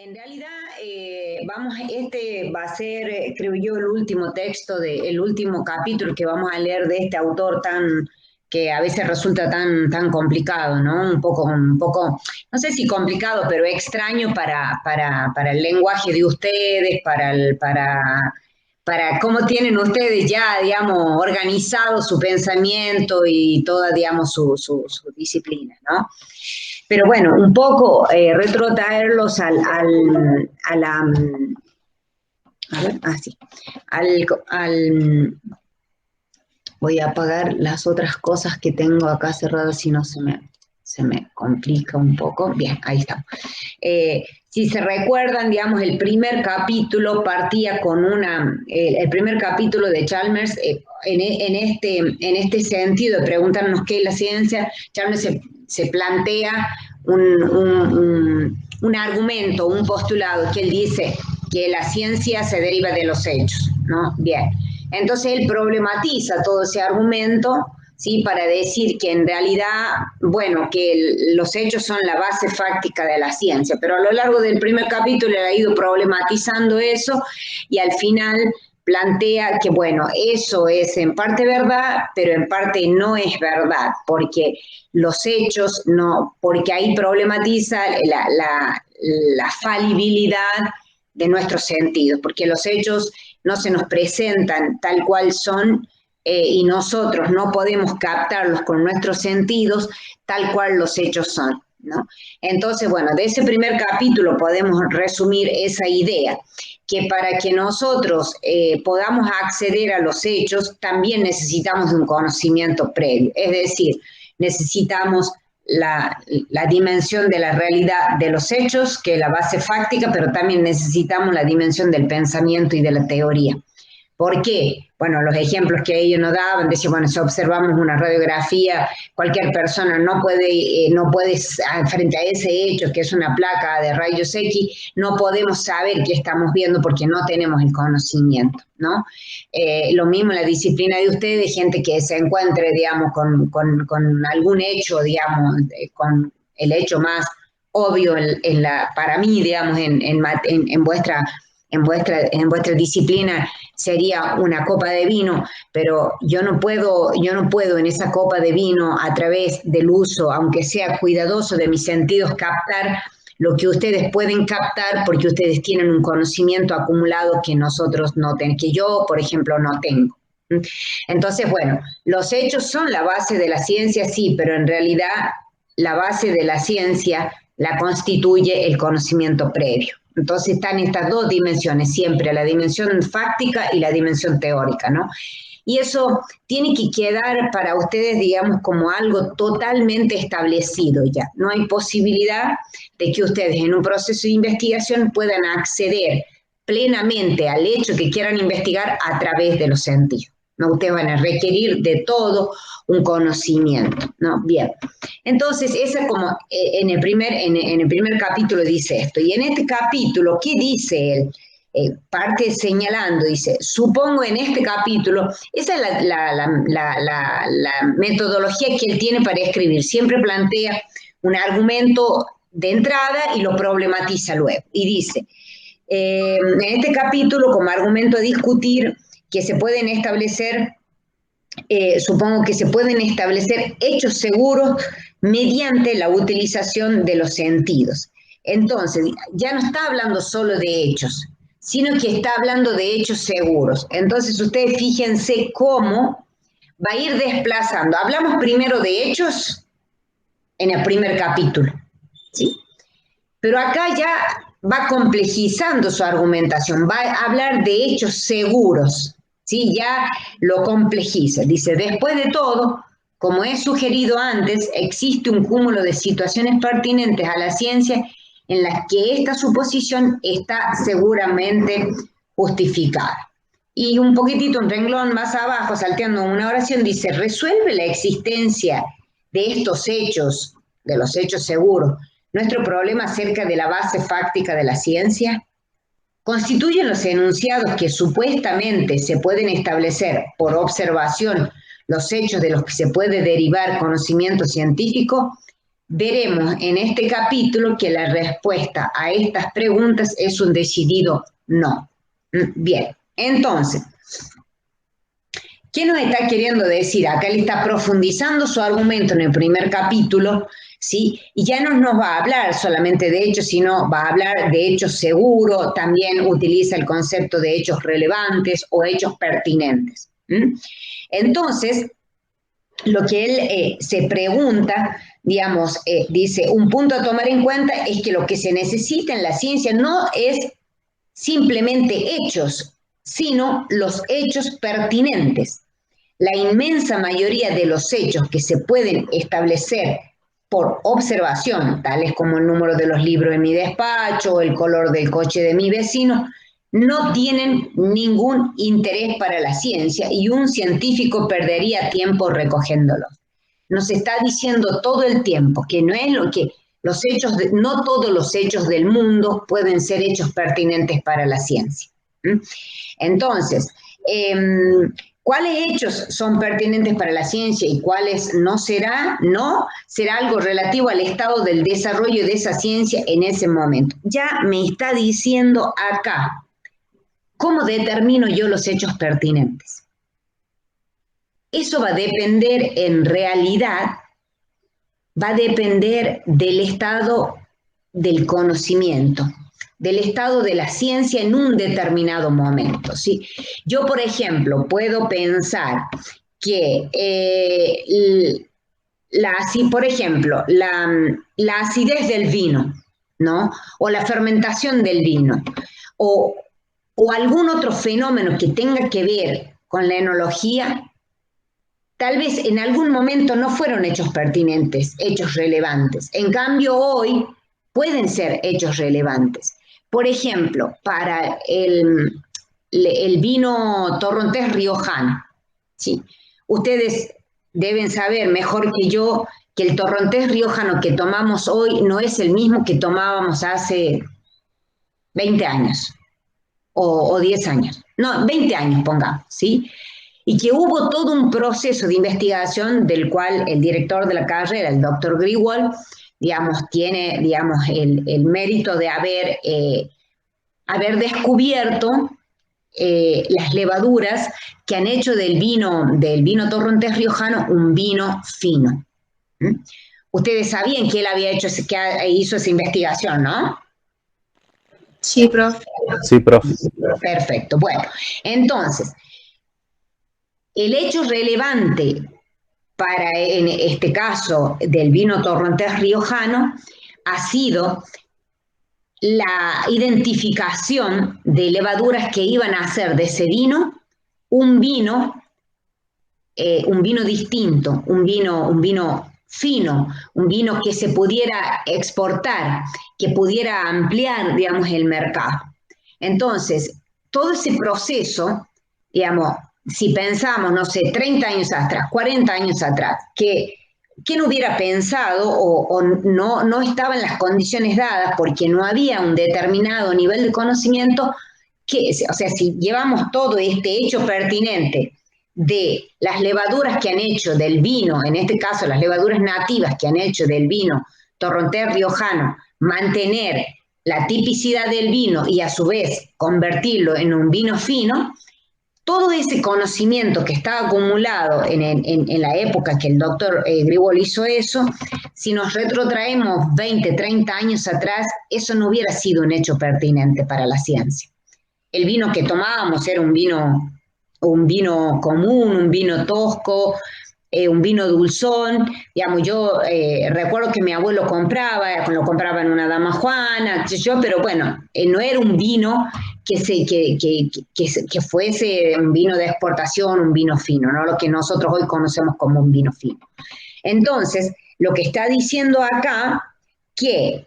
En realidad, este va a ser, creo yo, el último texto, el último capítulo que vamos a leer de este autor que a veces resulta tan complicado, ¿no? Un poco, no sé si complicado, pero extraño para el lenguaje de ustedes, para cómo tienen ustedes ya, digamos, organizado su pensamiento y toda, digamos, su disciplina, ¿no? Pero bueno, un poco retrotraerlos a la, a ver, sí, al, voy a apagar las otras cosas que tengo acá cerradas, si no se me complica un poco. Bien, ahí está. Si se recuerdan, digamos, el primer capítulo partía con el primer capítulo de Chalmers, en este sentido de preguntarnos qué es la ciencia, Chalmers se plantea un argumento, un postulado, que él dice que la ciencia se deriva de los hechos, ¿no? Bien. Entonces él problematiza todo ese argumento, ¿sí? Para decir que en realidad, bueno, que los hechos son la base fáctica de la ciencia, pero a lo largo del primer capítulo él ha ido problematizando eso y al final plantea que, bueno, eso es en parte verdad, pero en parte no es verdad, porque los hechos no, porque ahí problematiza la falibilidad de nuestros sentidos, porque los hechos no se nos presentan tal cual son y nosotros no podemos captarlos con nuestros sentidos tal cual los hechos son, ¿no? Entonces, bueno, de ese primer capítulo podemos resumir esa idea, que para que nosotros podamos acceder a los hechos también necesitamos de un conocimiento previo, es decir, necesitamos la dimensión de la realidad de los hechos, que es la base fáctica, pero también necesitamos la dimensión del pensamiento y de la teoría. ¿Por qué? Bueno, los ejemplos que ellos nos daban, decían, bueno, si observamos una radiografía, cualquier persona no puede, frente a ese hecho, que es una placa de rayos X, no podemos saber qué estamos viendo porque no tenemos el conocimiento, ¿no? Lo mismo en la disciplina de ustedes, gente que se encuentre, digamos, con algún hecho, digamos, con el hecho más obvio para mí, digamos, en vuestra disciplina sería una copa de vino, pero yo no puedo en esa copa de vino, a través del uso, aunque sea cuidadoso de mis sentidos, captar lo que ustedes pueden captar porque ustedes tienen un conocimiento acumulado que nosotros no tenemos, que yo, por ejemplo, no tengo. Entonces, bueno, los hechos son la base de la ciencia, sí, pero en realidad la base de la ciencia la constituye el conocimiento previo. Entonces están estas dos dimensiones siempre, la dimensión fáctica y la dimensión teórica, ¿no? Y eso tiene que quedar para ustedes, digamos, como algo totalmente establecido ya. No hay posibilidad de que ustedes en un proceso de investigación puedan acceder plenamente al hecho que quieran investigar a través de los sentidos, ¿no? Ustedes van a requerir de todo un conocimiento, ¿no? Bien. Entonces, esa como en el primer capítulo dice esto. Y en este capítulo, ¿qué dice él? Parte señalando, dice, supongo en este capítulo, esa es la metodología que él tiene para escribir. Siempre plantea un argumento de entrada y lo problematiza luego. Y dice, en este capítulo, como argumento a discutir, que se pueden establecer, supongo que se pueden establecer hechos seguros mediante la utilización de los sentidos. Entonces, ya no está hablando solo de hechos, sino que está hablando de hechos seguros. Entonces, ustedes fíjense cómo va a ir desplazando. Hablamos primero de hechos en el primer capítulo, ¿sí? Pero acá ya va complejizando su argumentación, va a hablar de hechos seguros, ¿sí? Ya lo complejiza. Dice, después de todo, como he sugerido antes, existe un cúmulo de situaciones pertinentes a la ciencia en las que esta suposición está seguramente justificada. Y un poquitito, un renglón más abajo, salteando una oración, dice, resuelve la existencia de estos hechos, de los hechos seguros, nuestro problema acerca de la base fáctica de la ciencia. ¿Constituyen los enunciados que supuestamente se pueden establecer por observación los hechos de los que se puede derivar conocimiento científico? veremos en este capítulo que la respuesta a estas preguntas es un decidido no. Bien, entonces, ¿qué nos está queriendo decir? Acá él está profundizando su argumento en el primer capítulo, ¿sí? Y ya no nos va a hablar solamente de hechos, sino va a hablar de hechos seguros, también utiliza el concepto de hechos relevantes o hechos pertinentes. Entonces, lo que él se pregunta, digamos, dice, un punto a tomar en cuenta es que lo que se necesita en la ciencia no es simplemente hechos, sino los hechos pertinentes. La inmensa mayoría de los hechos que se pueden establecer por observación, tales como el número de los libros en mi despacho o el color del coche de mi vecino, no tienen ningún interés para la ciencia y un científico perdería tiempo recogiéndolos. Nos está diciendo todo el tiempo que no es lo que los hechos, no todos los hechos del mundo pueden ser hechos pertinentes para la ciencia. Entonces, ¿cuáles hechos son pertinentes para la ciencia y cuáles no será? No, será algo relativo al estado del desarrollo de esa ciencia en ese momento. Ya me está diciendo acá, ¿cómo determino yo los hechos pertinentes? Eso va a depender en realidad, va a depender del estado del conocimiento, del estado de la ciencia en un determinado momento, ¿sí? Yo, por ejemplo, puedo pensar que, por ejemplo, la acidez del vino, ¿no? O la fermentación del vino, o algún otro fenómeno que tenga que ver con la enología, tal vez en algún momento no fueron hechos pertinentes, hechos relevantes. En cambio, hoy pueden ser hechos relevantes. Por ejemplo, para el vino torrontés riojano, ¿sí? Ustedes deben saber mejor que yo que el torrontés riojano que tomamos hoy no es el mismo que tomábamos hace 20 años o 10 años. No, 20 años, pongamos, ¿sí? Y que hubo todo un proceso de investigación del cual el director de la carrera, el doctor Grewal, digamos, tiene, digamos, el mérito de haber descubierto las levaduras que han hecho del vino torrontés riojano un vino fino. Ustedes sabían que él había hecho, que hizo esa investigación, ¿no? Sí, profe. Sí, profe. Perfecto. Bueno, entonces, el hecho relevante para, en este caso, del vino torrontés riojano, ha sido la identificación de levaduras que iban a hacer de ese vino un vino distinto, un vino fino, un vino que se pudiera exportar, que pudiera ampliar, digamos, el mercado. Entonces, todo ese proceso, digamos, si pensamos, no sé, 30 años atrás, 40 años atrás, ¿quién hubiera pensado o no estaban las condiciones dadas porque no había un determinado nivel de conocimiento que, o sea, si llevamos todo este hecho pertinente de las levaduras que han hecho del vino, en este caso las levaduras nativas que han hecho del vino torrontés riojano, mantener la tipicidad del vino y a su vez convertirlo en un vino fino, todo ese conocimiento que estaba acumulado en la época que el doctor Grewal hizo eso, si nos retrotraemos 20, 30 años atrás, eso no hubiera sido un hecho pertinente para la ciencia. El vino que tomábamos era un vino común, un vino tosco, un vino dulzón. Digamos, yo recuerdo que mi abuelo lo compraba en una dama juana, pero bueno, no era un vino que fuese un vino de exportación, un vino fino, ¿no? Lo que nosotros hoy conocemos como un vino fino. Entonces, lo que está diciendo acá, que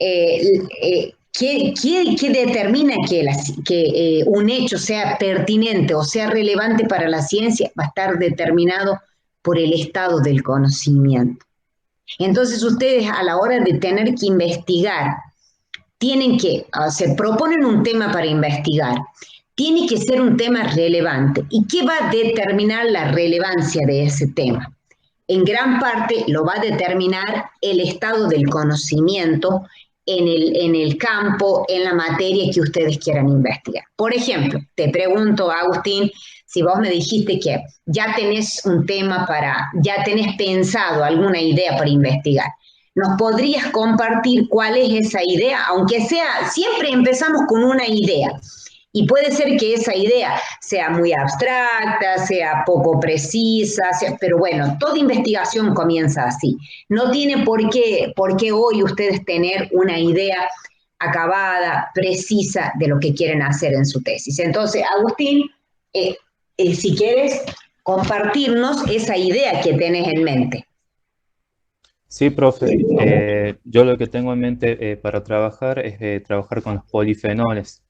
¿qué determina que un hecho sea pertinente o sea relevante para la ciencia? Va a estar determinado por el estado del conocimiento. Entonces ustedes a la hora de tener que investigar, se proponen un tema para investigar, tiene que ser un tema relevante. ¿Y qué va a determinar la relevancia de ese tema? en gran parte lo va a determinar el estado del conocimiento en el campo, en la materia que ustedes quieran investigar. Por ejemplo, te pregunto, Agustín, si vos me dijiste que ya tenés un tema ya tenés pensado alguna idea para investigar, ¿nos podrías compartir cuál es esa idea? Aunque sea, siempre empezamos con una idea. Y puede ser que esa idea sea muy abstracta, sea poco precisa, pero bueno, toda investigación comienza así. No tiene por qué hoy ustedes tener una idea acabada, precisa de lo que quieren hacer en su tesis. Entonces, Agustín, si quieres compartirnos esa idea que tenés en mente. Sí, profe. Yo lo que tengo en mente para trabajar es trabajar con los polifenoles.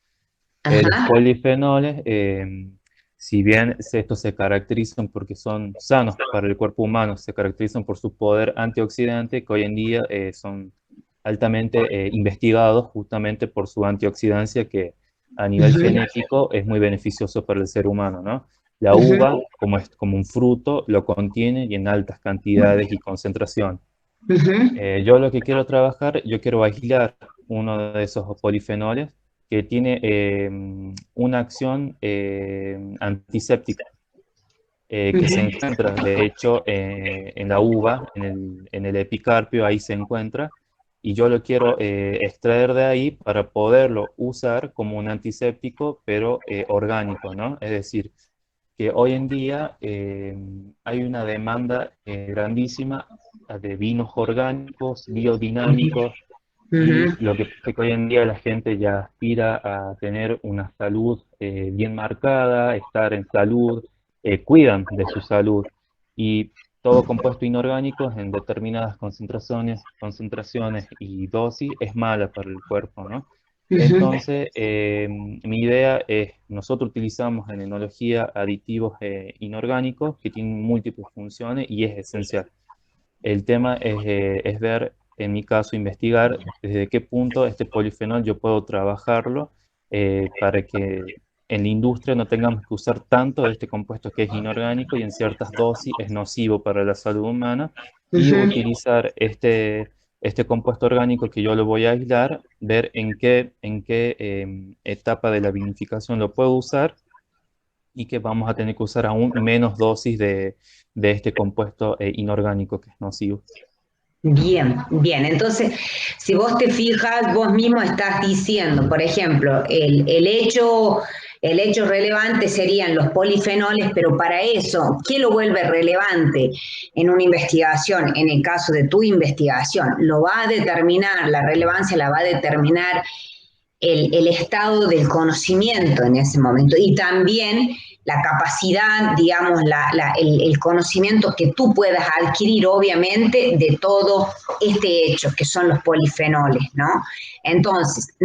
Los Ajá. polifenoles, si bien estos se caracterizan porque son sanos para el cuerpo humano, se caracterizan por su poder antioxidante, que hoy en día son altamente investigados justamente por su antioxidancia, que a nivel genético es muy beneficioso para el ser humano, ¿no? La uva, como es como un fruto, lo contiene y en altas cantidades y concentración. Yo lo que quiero trabajar, yo quiero aislar uno de esos polifenoles que tiene una acción antiséptica que se encuentra, de hecho, en la uva, en el epicarpio, ahí se encuentra, y yo lo quiero extraer de ahí para poderlo usar como un antiséptico, pero orgánico, ¿no? Es decir, que hoy en día hay una demanda grandísima de vinos orgánicos, biodinámicos, y lo que pasa es que hoy en día la gente ya aspira a tener una salud bien marcada, estar en salud, cuidan de su salud, y todo compuesto inorgánico en determinadas concentraciones y dosis es mala para el cuerpo, ¿no? Entonces, mi idea es, nosotros utilizamos en enología aditivos inorgánicos que tienen múltiples funciones y es esencial. El tema es ver, en mi caso, investigar desde qué punto este polifenol yo puedo trabajarlo para que en la industria no tengamos que usar tanto de este compuesto que es inorgánico y en ciertas dosis es nocivo para la salud humana, y utilizar este compuesto orgánico que yo lo voy a aislar, ver en qué etapa de la vinificación lo puedo usar y que vamos a tener que usar aún menos dosis de este compuesto inorgánico que es nocivo. Bien, bien. Entonces, si vos te fijas, vos mismo estás diciendo, por ejemplo, el hecho relevante serían los polifenoles, pero para eso, ¿qué lo vuelve relevante en una investigación? En el caso de tu investigación, lo va a determinar, la relevancia la va a determinar el estado del conocimiento en ese momento y también la capacidad, digamos, el conocimiento que tú puedas adquirir, obviamente, de todo este hecho, que son los polifenoles, ¿no? Entonces,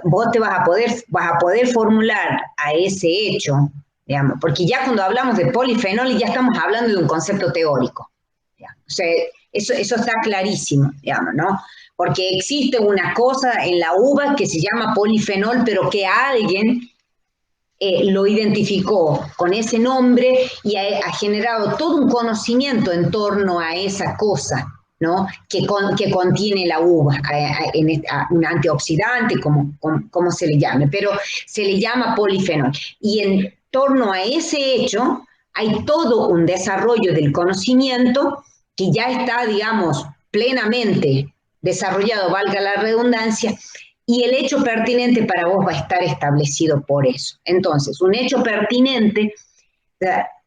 vos vas a poder formular a ese hecho, digamos, porque ya cuando hablamos de polifenoles ya estamos hablando de un concepto teórico, digamos. O sea, eso está clarísimo, digamos, ¿no? Porque existe una cosa en la uva que se llama polifenol, pero que alguien lo identificó con ese nombre y ha generado todo un conocimiento en torno a esa cosa, ¿no? Que contiene la uva, un antioxidante, como se le llame, pero se le llama polifenol. Y en torno a ese hecho hay todo un desarrollo del conocimiento que ya está, digamos, plenamente desarrollado, valga la redundancia, y el hecho pertinente para vos va a estar establecido por eso. Entonces, un hecho pertinente,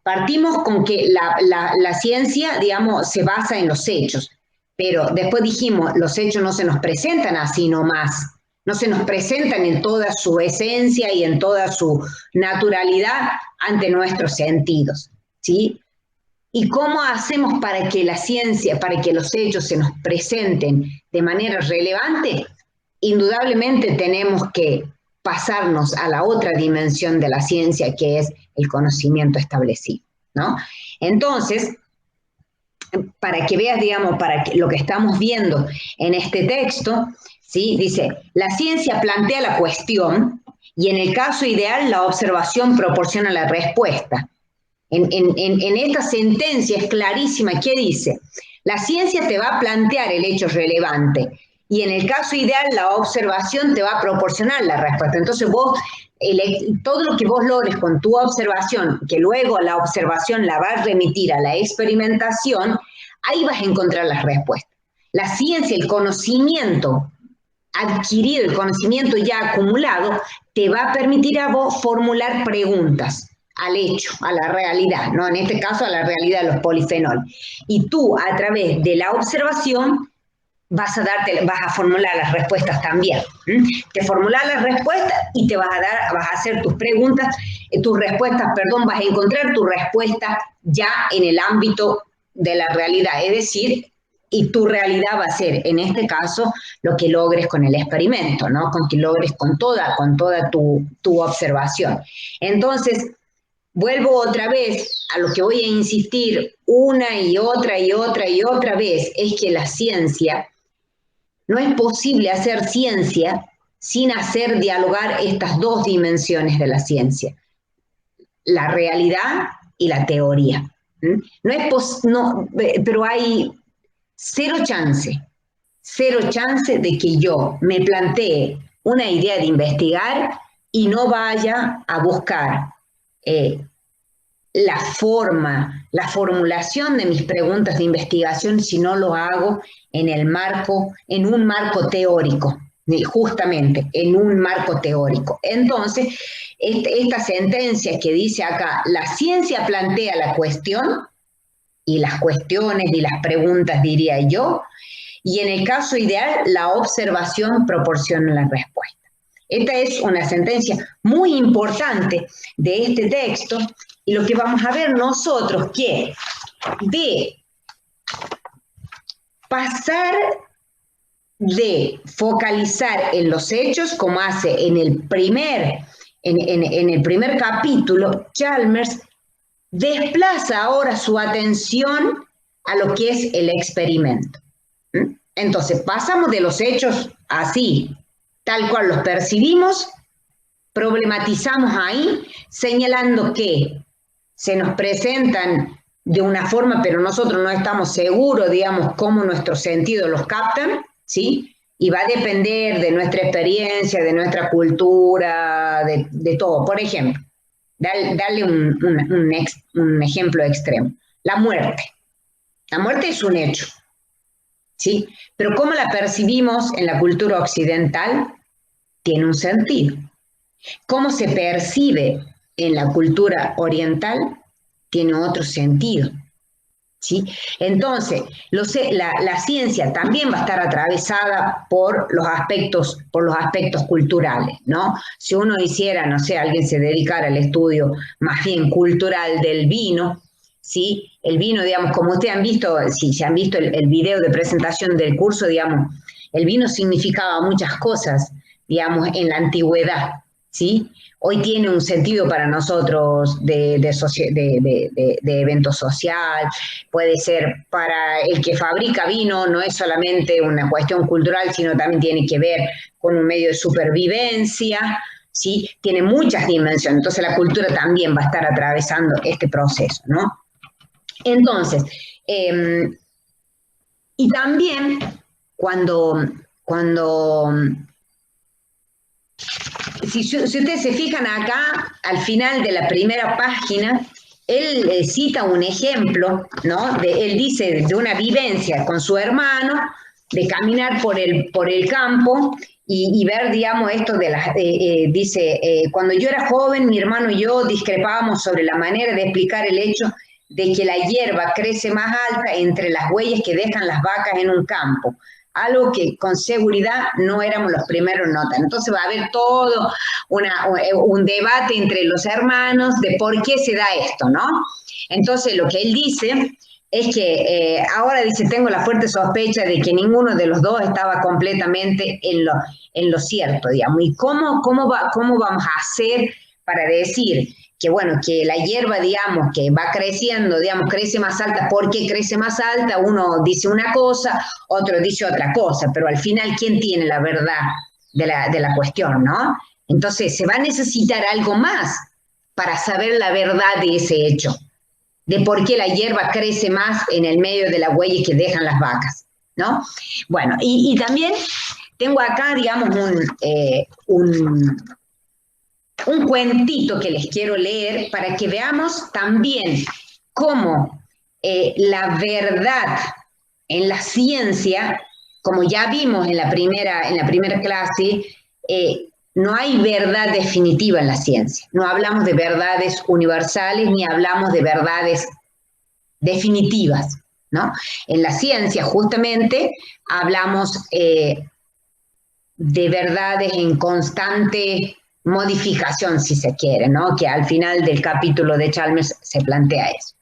partimos con que la ciencia, digamos, se basa en los hechos, pero después dijimos, los hechos no se nos presentan así nomás, no se nos presentan en toda su esencia y en toda su naturalidad ante nuestros sentidos, ¿sí? ¿Y cómo hacemos para que la ciencia, para que los hechos se nos presenten de manera relevante? Indudablemente tenemos que pasarnos a la otra dimensión de la ciencia, que es el conocimiento establecido, ¿no? Entonces, para que veas, digamos, lo que estamos viendo en este texto, ¿sí? Dice, la ciencia plantea la cuestión y en el caso ideal la observación proporciona la respuesta. En esta sentencia es clarísima. ¿Qué dice? La ciencia te va a plantear el hecho relevante y en el caso ideal la observación te va a proporcionar la respuesta. Entonces vos, todo lo que vos logres con tu observación, que luego la observación la va a remitir a la experimentación, ahí vas a encontrar las respuestas. La ciencia, el conocimiento adquirido, el conocimiento ya acumulado, te va a permitir a vos formular preguntas al hecho, a la realidad, ¿no? En este caso a la realidad de los polifenoles. Y tú, a través de la observación, vas a formular las respuestas también. Te formulas las respuestas y vas a hacer tus preguntas, vas a encontrar tu respuesta ya en el ámbito de la realidad, es decir, y tu realidad va a ser, en este caso, lo que logres con el experimento, ¿no? Con que logres con toda tu observación. Entonces, vuelvo otra vez a lo que voy a insistir una y otra vez, es que la ciencia, no es posible hacer ciencia sin hacer dialogar estas dos dimensiones de la ciencia, la realidad y la teoría. Pero hay cero chance de que yo me plantee una idea de investigar y no vaya a buscar la formulación de mis preguntas de investigación si no lo hago en un marco teórico, justamente en un marco teórico. Entonces, esta sentencia que dice acá, la ciencia plantea la cuestión, y las cuestiones y las preguntas, diría yo, y en el caso ideal, la observación proporciona la respuesta. Esta es una sentencia muy importante de este texto, y lo que vamos a ver nosotros, que de pasar de focalizar en los hechos, como hace en el primer capítulo, Chalmers desplaza ahora su atención a lo que es el experimento. Entonces, pasamos de los hechos así, tal cual los percibimos, problematizamos ahí, señalando que se nos presentan de una forma, pero nosotros no estamos seguros, digamos, cómo nuestros sentidos los captan, ¿sí? Y va a depender de nuestra experiencia, de nuestra cultura, de todo. Por ejemplo, darle un ejemplo extremo. La muerte. La muerte es un hecho, ¿sí? Pero cómo la percibimos en la cultura occidental tiene un sentido. Cómo se percibe en la cultura oriental tiene otro sentido, ¿sí? Entonces, la ciencia también va a estar atravesada por los aspectos culturales, ¿no? Si uno hiciera, no sé, alguien se dedicara al estudio más bien cultural del vino, ¿sí? El vino, digamos, como ustedes han visto, si se han visto el video de presentación del curso, digamos, el vino significaba muchas cosas, digamos, en la antigüedad, ¿sí? Hoy tiene un sentido para nosotros de evento social, puede ser para el que fabrica vino, no es solamente una cuestión cultural, sino también tiene que ver con un medio de supervivencia, ¿sí? Tiene muchas dimensiones, entonces la cultura también va a estar atravesando este proceso, ¿no? Entonces, y también cuando si ustedes se fijan acá, al final de la primera página, él cita un ejemplo, ¿no? Él dice de una vivencia con su hermano, de caminar por el campo y ver, digamos, esto dice, cuando yo era joven, mi hermano y yo discrepábamos sobre la manera de explicar el hecho de que la hierba crece más alta entre las huellas que dejan las vacas en un campo. Algo que con seguridad no éramos los primeros en notar. Entonces va a haber todo un debate entre los hermanos de por qué se da esto, ¿no? Entonces lo que él dice es que ahora dice, tengo la fuerte sospecha de que ninguno de los dos estaba completamente en lo cierto, digamos. ¿Y cómo vamos a hacer para decir que, bueno, que la hierba, digamos, que va creciendo, digamos, crece más alta? ¿Por qué crece más alta? Uno dice una cosa, otro dice otra cosa, pero al final, ¿quién tiene la verdad de la cuestión, no? Entonces, se va a necesitar algo más para saber la verdad de ese hecho, de por qué la hierba crece más en el medio de la huella que dejan las vacas, ¿no? Bueno, y también tengo acá, digamos, un cuentito que les quiero leer para que veamos también cómo la verdad en la ciencia, como ya vimos en la primera clase, no hay verdad definitiva en la ciencia. No hablamos de verdades universales ni hablamos de verdades definitivas, ¿no? En la ciencia, justamente, hablamos de verdades en constante modificación, si se quiere, ¿no? Que al final del capítulo de Chalmers se plantea eso.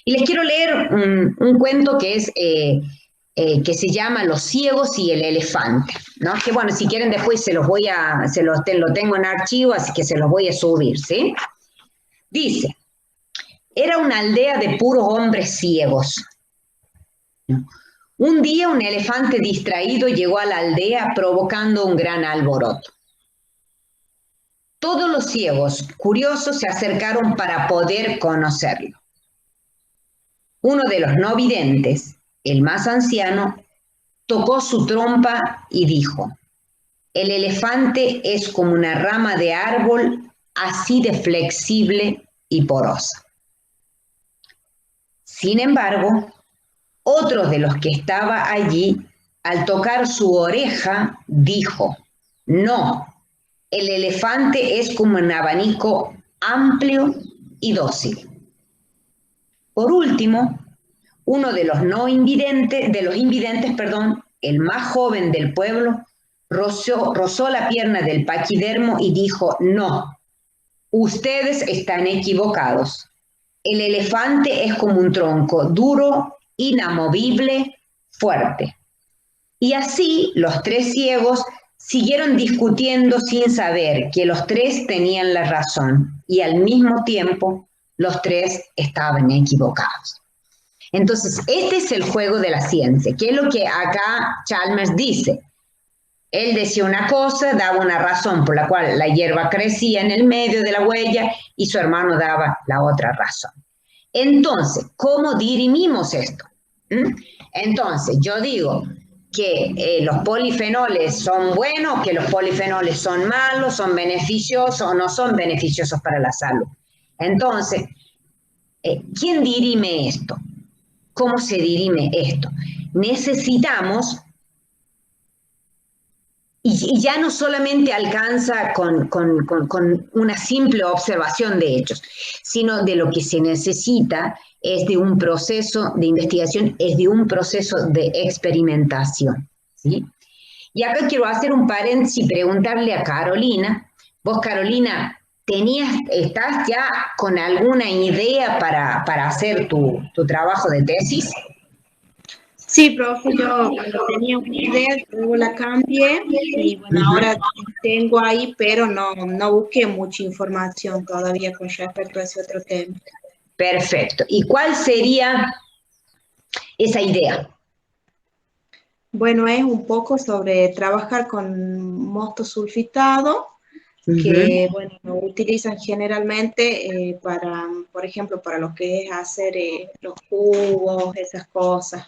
Y les quiero leer un cuento que es que se llama Los ciegos y el elefante, ¿no? Que bueno, si quieren después lo tengo en archivo, así que se los voy a subir, ¿sí? Dice, era una aldea de puros hombres ciegos. Un día un elefante distraído llegó a la aldea provocando un gran alboroto. Todos los ciegos, curiosos, se acercaron para poder conocerlo. Uno de los no videntes, el más anciano, tocó su trompa y dijo, el elefante es como una rama de árbol así de flexible y porosa. Sin embargo, otro de los que estaba allí, al tocar su oreja, dijo, no, el elefante es como un abanico amplio y dócil. Por último, uno de los invidentes, el más joven del pueblo, rozó la pierna del paquidermo y dijo, no, ustedes están equivocados. El elefante es como un tronco duro, inamovible, fuerte. Y así los tres ciegos siguieron discutiendo sin saber que los tres tenían la razón y al mismo tiempo los tres estaban equivocados. Entonces, este es el juego de la ciencia, que es lo que acá Chalmers dice. Él decía una cosa, daba una razón por la cual la hierba crecía en el medio de la huella y su hermano daba la otra razón. Entonces, ¿cómo dirimimos esto? Entonces, yo digo que los polifenoles son buenos, que los polifenoles son malos, son beneficiosos o no son beneficiosos para la salud. Entonces, ¿quién dirime esto? ¿Cómo se dirime esto? Necesitamos, y ya no solamente alcanza con una simple observación de hechos, sino de lo que se necesita es de un proceso de investigación, es de un proceso de experimentación, ¿sí? Y acá quiero hacer un paréntesis y preguntarle a Carolina. Vos, Carolina, ¿estás ya con alguna idea para hacer tu trabajo de tesis? Sí, profe, yo tenía una idea, luego la cambié y bueno, ahora tengo ahí, pero no busqué mucha información todavía con respecto a ese otro tema. Perfecto. ¿Y cuál sería esa idea? Bueno, es un poco sobre trabajar con mosto sulfitado, que bueno, lo utilizan generalmente para, por ejemplo, para lo que es hacer los jugos, esas cosas.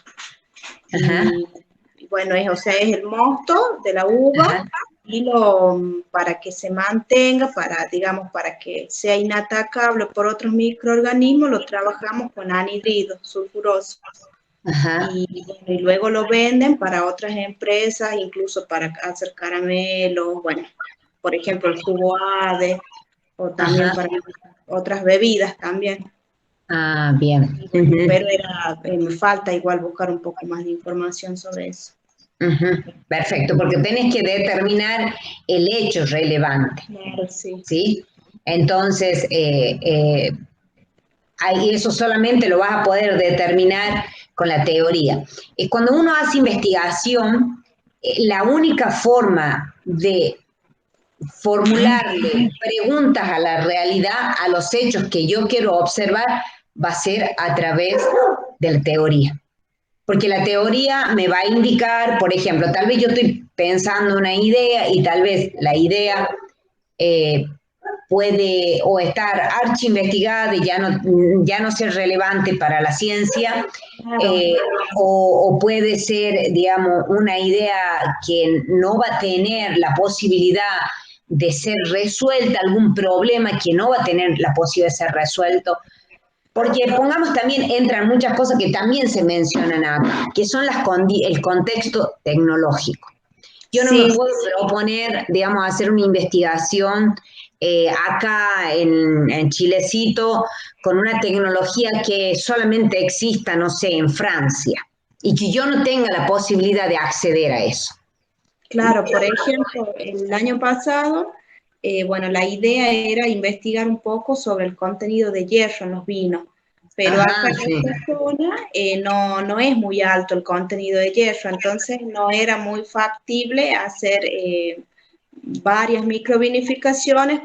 Y bueno, es el mosto de la uva y para que se mantenga, para que sea inatacable por otros microorganismos, lo trabajamos con anhidrido sulfuroso. Y luego lo venden para otras empresas, incluso para hacer caramelos, bueno, por ejemplo el jugo ADE, o también para otras bebidas también. Ah, bien. Pero me falta igual buscar un poco más de información sobre eso. Perfecto, porque tenés que determinar el hecho relevante. Claro, sí. ¿Sí? Entonces, eso solamente lo vas a poder determinar con la teoría. Cuando uno hace investigación, la única forma de formularle preguntas a la realidad, a los hechos que yo quiero observar, va a ser a través de la teoría. Porque la teoría me va a indicar, por ejemplo, tal vez yo estoy pensando una idea y tal vez la idea puede o estar archi-investigada y ya no ser relevante para la ciencia, o puede ser, digamos, una idea que no va a tener la posibilidad de ser resuelta, algún problema que no va a tener la posibilidad de ser resuelto. Porque pongamos también, entran muchas cosas que también se mencionan acá, que son el contexto tecnológico. Yo no me puedo proponer, digamos, hacer una investigación acá en Chilecito con una tecnología que solamente exista, no sé, en Francia, y que yo no tenga la posibilidad de acceder a eso. Claro, por ejemplo, el año pasado, bueno, la idea era investigar un poco sobre el contenido de hierro en los vinos, pero acá en esta zona no es muy alto el contenido de hierro, entonces no era muy factible hacer varias microvinificaciones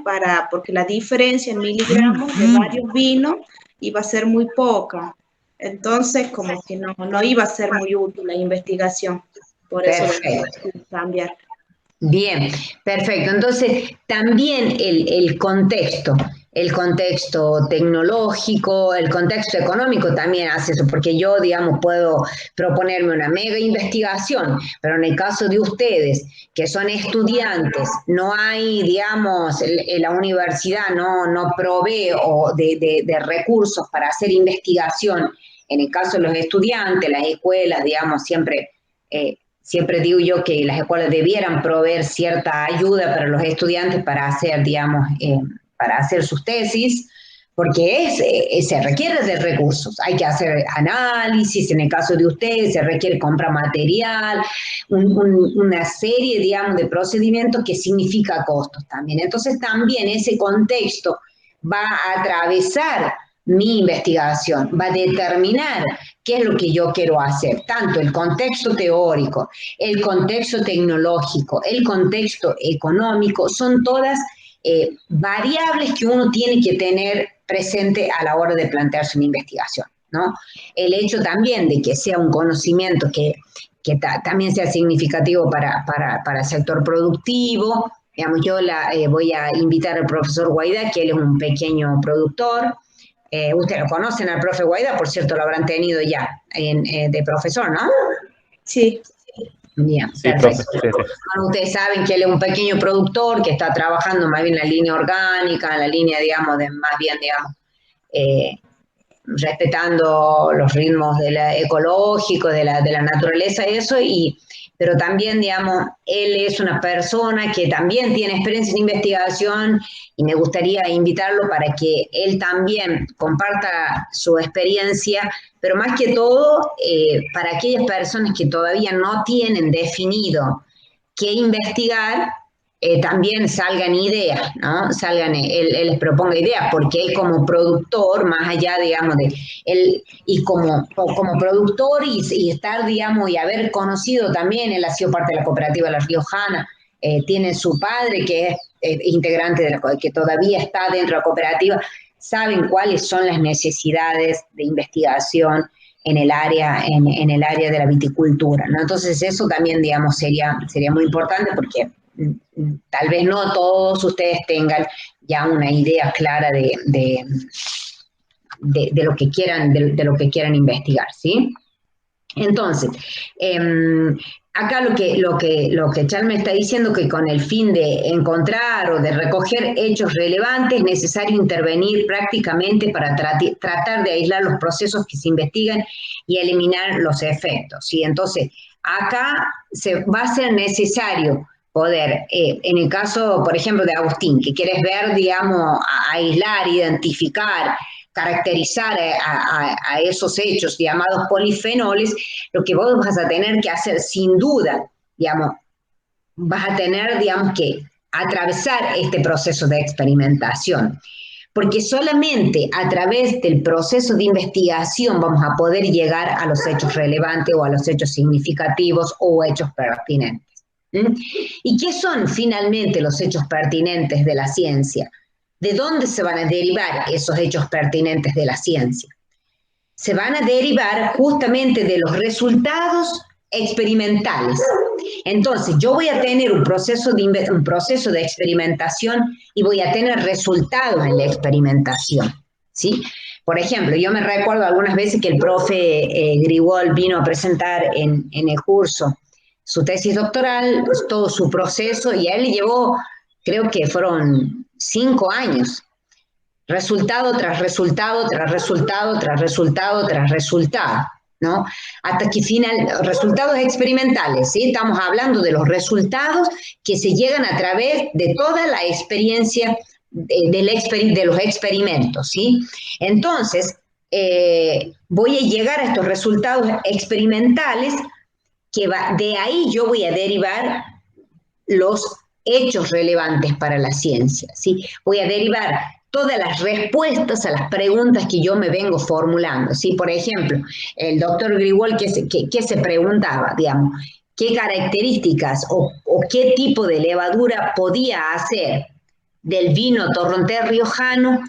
porque la diferencia en miligramos de varios vinos iba a ser muy poca. Entonces, como que no iba a ser muy útil la investigación. Por eso decidí cambiar. Bien, perfecto. Entonces, también el contexto tecnológico, el contexto económico también hace eso, porque yo, digamos, puedo proponerme una mega investigación, pero en el caso de ustedes, que son estudiantes, no hay, digamos, la universidad no provee de recursos para hacer investigación. En el caso de los estudiantes, las escuelas, digamos, siempre digo yo que las escuelas debieran proveer cierta ayuda para los estudiantes para hacer, digamos, para hacer sus tesis, porque se requiere de recursos. Hay que hacer análisis, en el caso de ustedes se requiere comprar material, una serie, digamos, de procedimientos que significa costos también. Entonces también ese contexto va a atravesar mi investigación, va a determinar qué es lo que yo quiero hacer, tanto el contexto teórico, el contexto tecnológico, el contexto económico, son todas variables que uno tiene que tener presente a la hora de plantearse una investigación, ¿no? El hecho también de que sea un conocimiento que también sea significativo para el sector productivo. Digamos, yo voy a invitar al profesor Guaidá, que él es un pequeño productor. Ustedes lo conocen al profe Guaidá, por cierto, lo habrán tenido ya de profesor, ¿no? Sí. Bien, sí, perfecto. profe, sí. Bueno, ustedes saben que él es un pequeño productor que está trabajando más bien en la línea orgánica, en la línea, digamos, respetando los ritmos ecológicos, de la naturaleza y eso, pero también, digamos, él es una persona que también tiene experiencia en investigación y me gustaría invitarlo para que él también comparta su experiencia, pero más que todo para aquellas personas que todavía no tienen definido qué investigar, también salgan ideas, ¿no? Él les proponga ideas, porque él como productor, más allá, digamos, de él, y como productor y estar, digamos, y haber conocido también, él ha sido parte de la cooperativa La Riojana, tiene su padre que es integrante que todavía está dentro de la cooperativa, saben cuáles son las necesidades de investigación en el área de la viticultura, ¿no? Entonces eso también, digamos, sería muy importante porque tal vez no todos ustedes tengan ya una idea clara de lo que quieran investigar, ¿sí? Entonces, acá lo que Charles me está diciendo, que con el fin de encontrar o de recoger hechos relevantes es necesario intervenir prácticamente para tratar de aislar los procesos que se investigan y eliminar los efectos, ¿sí? Entonces, acá va a ser necesario poder, en el caso, por ejemplo, de Agustín, que quieres ver, digamos, aislar, identificar, caracterizar a esos hechos llamados polifenoles, lo que vos vas a tener que hacer sin duda, digamos, vas a tener, digamos, que atravesar este proceso de experimentación, porque solamente a través del proceso de investigación vamos a poder llegar a los hechos relevantes o a los hechos significativos o hechos pertinentes. ¿Y qué son finalmente los hechos pertinentes de la ciencia? ¿De dónde se van a derivar esos hechos pertinentes de la ciencia? Se van a derivar justamente de los resultados experimentales. Entonces, yo voy a tener un proceso de experimentación y voy a tener resultados en la experimentación, ¿sí? Por ejemplo, yo me recuerdo algunas veces que el profe Grigol vino a presentar en el curso su tesis doctoral, pues, todo su proceso, y a él llevó, creo que fueron 5 años, resultado tras resultado, tras resultado, tras resultado, tras resultado, ¿no? Hasta que resultados experimentales, ¿sí? Estamos hablando de los resultados que se llegan a través de toda la experiencia de los experimentos, ¿sí? Entonces, voy a llegar a estos resultados experimentales de ahí yo voy a derivar los hechos relevantes para la ciencia, ¿sí? Voy a derivar todas las respuestas a las preguntas que yo me vengo formulando, ¿sí? Por ejemplo, el doctor Grigol, ¿qué se preguntaba, digamos? ¿Qué características o qué tipo de levadura podía hacer del vino torrontés riojano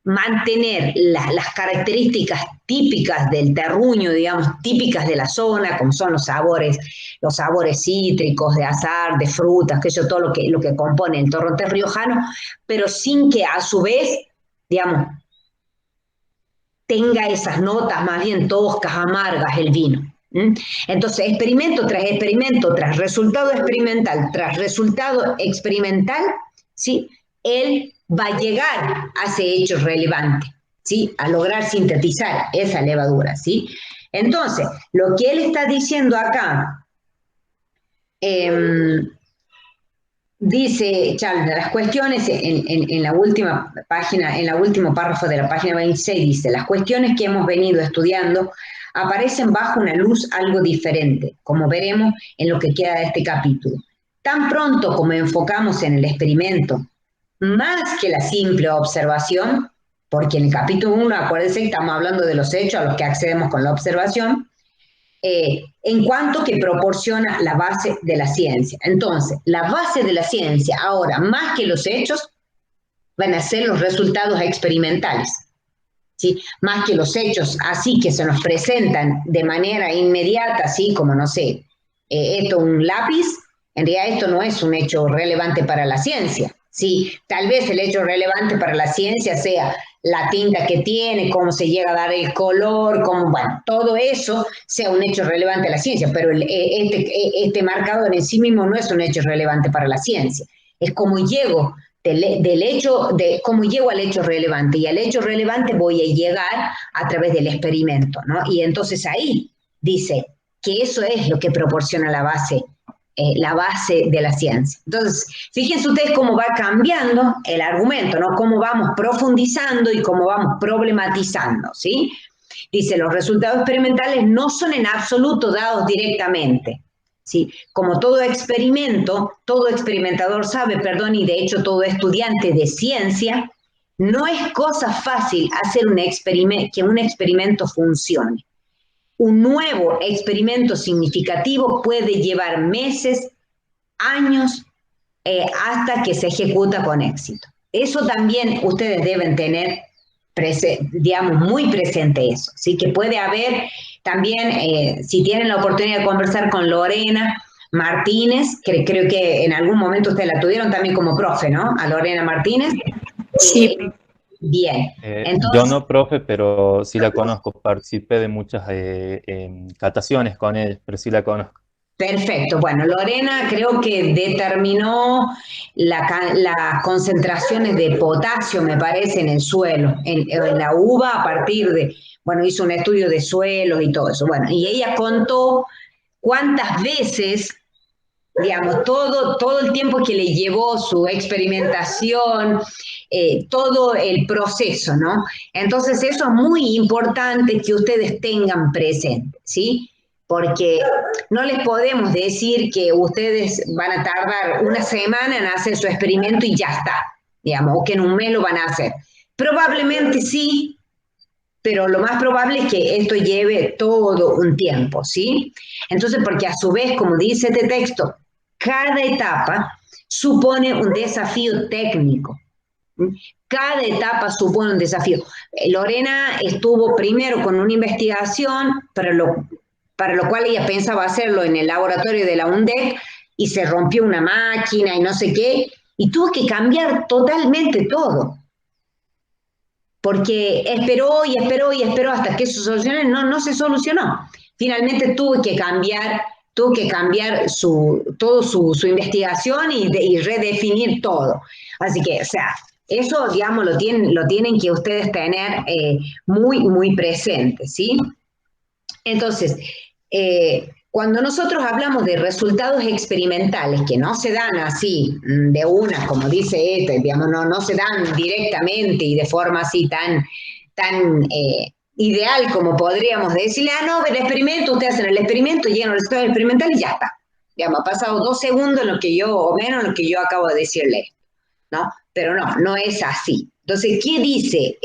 mantener las características típicas del terruño, digamos, típicas de la zona, como son los sabores cítricos, de azahar, de frutas, que eso todo lo que compone el torrontés riojano, pero sin que a su vez, digamos, tenga esas notas más bien toscas, amargas el vino. Entonces, experimento, tras resultado experimental, ¿sí? Él va a llegar a ese hecho relevante, ¿sí? A lograr sintetizar esa levadura, ¿sí? Entonces, lo que él está diciendo acá, dice Chalmers, las cuestiones en la última página, en el último párrafo de la página 26, dice, las cuestiones que hemos venido estudiando aparecen bajo una luz algo diferente, como veremos en lo que queda de este capítulo. Tan pronto como enfocamos en el experimento, más que la simple observación, porque en el capítulo 1, acuérdense que estamos hablando de los hechos a los que accedemos con la observación, en cuanto que proporciona la base de la ciencia. Entonces, la base de la ciencia, ahora, más que los hechos, van a ser los resultados experimentales, ¿sí? Más que los hechos así que se nos presentan de manera inmediata, así como, no sé, esto un lápiz, en realidad esto no es un hecho relevante para la ciencia, ¿sí? Tal vez el hecho relevante para la ciencia sea la tinta que tiene, cómo se llega a dar el color, bueno, todo eso sea un hecho relevante a la ciencia, pero este marcador en sí mismo no es un hecho relevante para la ciencia. Es cómo llego cómo llego al hecho relevante, y al hecho relevante voy a llegar a través del experimento, ¿no? Y entonces ahí dice que eso es lo que proporciona la base de la ciencia. Entonces, fíjense ustedes cómo va cambiando el argumento, ¿no? Cómo vamos profundizando y cómo vamos problematizando, ¿sí? Dice, los resultados experimentales no son en absoluto dados directamente, ¿sí? Como todo experimentador sabe, y de hecho todo estudiante de ciencia, no es cosa fácil hacer que un experimento funcione. Un nuevo experimento significativo puede llevar meses, años, hasta que se ejecuta con éxito. Eso también ustedes deben tener, digamos, muy presente eso, ¿sí? Que puede haber también, si tienen la oportunidad de conversar con Lorena Martínez, que creo que en algún momento ustedes la tuvieron también como profe, ¿no? A Lorena Martínez. Sí. Bien. Entonces, yo no, profe, pero sí la conozco. Participé de muchas cataciones con él, pero sí la conozco. Perfecto. Bueno, Lorena creo que determinó las concentraciones de potasio, me parece, en el suelo, en la uva, a partir de, bueno, hizo un estudio de suelos y todo eso. Bueno, y ella contó cuántas veces, digamos, todo el tiempo que le llevó su experimentación, todo el proceso, ¿no? Entonces eso es muy importante que ustedes tengan presente, ¿sí? Porque no les podemos decir que ustedes van a tardar una semana en hacer su experimento y ya está, digamos, o que en un mes lo van a hacer. Probablemente sí, pero lo más probable es que esto lleve todo un tiempo, ¿sí? Entonces, porque a su vez, como dice este texto, cada etapa supone un desafío técnico. Cada etapa supone un desafío. Lorena estuvo primero con una investigación, pero para lo cual ella pensaba hacerlo en el laboratorio de la UNDEC y se rompió una máquina y no sé qué, y tuvo que cambiar totalmente todo. Porque esperó y esperó y esperó hasta que se solucionó, no se solucionó. Finalmente tuvo que cambiar toda su investigación y redefinir todo. Así que, o sea, eso, digamos, lo tienen que ustedes tener muy presente, ¿sí? Entonces, cuando nosotros hablamos de resultados experimentales que no se dan así de una, como dice digamos, no se dan directamente y de forma así tan ideal como podríamos decirle, no, el experimento, ustedes hacen el experimento, llegan al resultado experimental y ya está. Digamos, ha pasado 2 segundos en lo que o menos en lo que yo acabo de decirle, ¿no? Pero no es así. Entonces, ¿qué dice?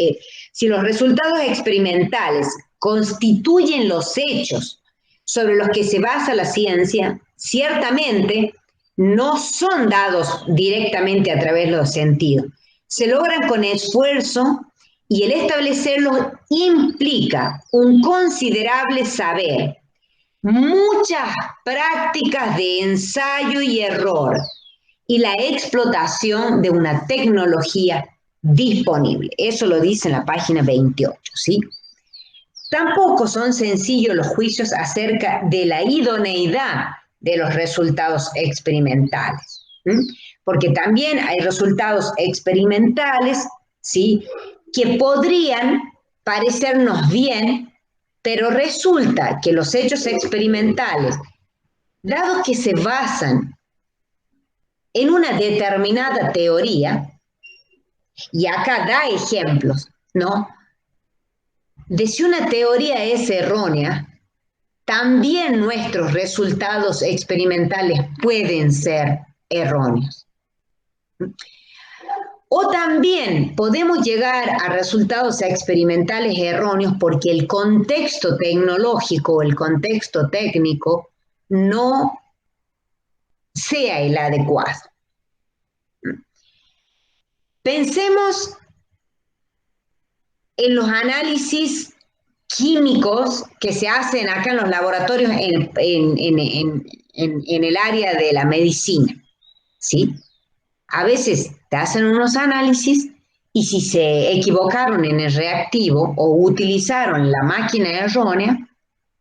Si los resultados experimentales constituyen los hechos sobre los que se basa la ciencia, ciertamente no son dados directamente a través de los sentidos. Se logran con esfuerzo y el establecerlos implica un considerable saber, muchas prácticas de ensayo y error y la explotación de una tecnología disponible. Eso lo dice en la página 28, ¿sí? Tampoco son sencillos los juicios acerca de la idoneidad de los resultados experimentales, ¿sí? Porque también hay resultados experimentales, ¿sí?, que podrían parecernos bien, pero resulta que los hechos experimentales, dado que se basan en una determinada teoría, y acá da ejemplos, ¿no?, de si una teoría es errónea, también nuestros resultados experimentales pueden ser erróneos. O también podemos llegar a resultados experimentales erróneos porque el contexto tecnológico, el contexto técnico, no sea el adecuado. Pensemos en los análisis químicos que se hacen acá en los laboratorios en el área de la medicina, ¿sí? A veces te hacen unos análisis y si se equivocaron en el reactivo o utilizaron la máquina errónea,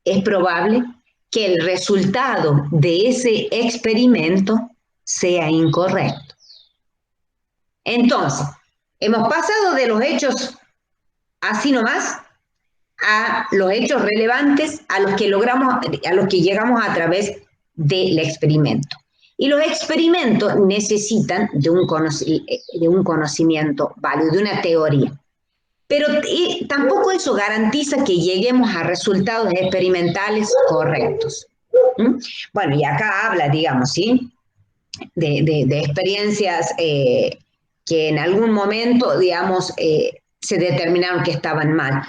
es probable que el resultado de ese experimento sea incorrecto. Entonces, hemos pasado de los hechos así nomás a los hechos relevantes a los que llegamos a través del experimento. Y los experimentos necesitan de un conocimiento válido, de una teoría. Pero tampoco eso garantiza que lleguemos a resultados experimentales correctos. Bueno, y acá habla, digamos, ¿sí?, de experiencias que en algún momento, digamos, se determinaron que estaban mal.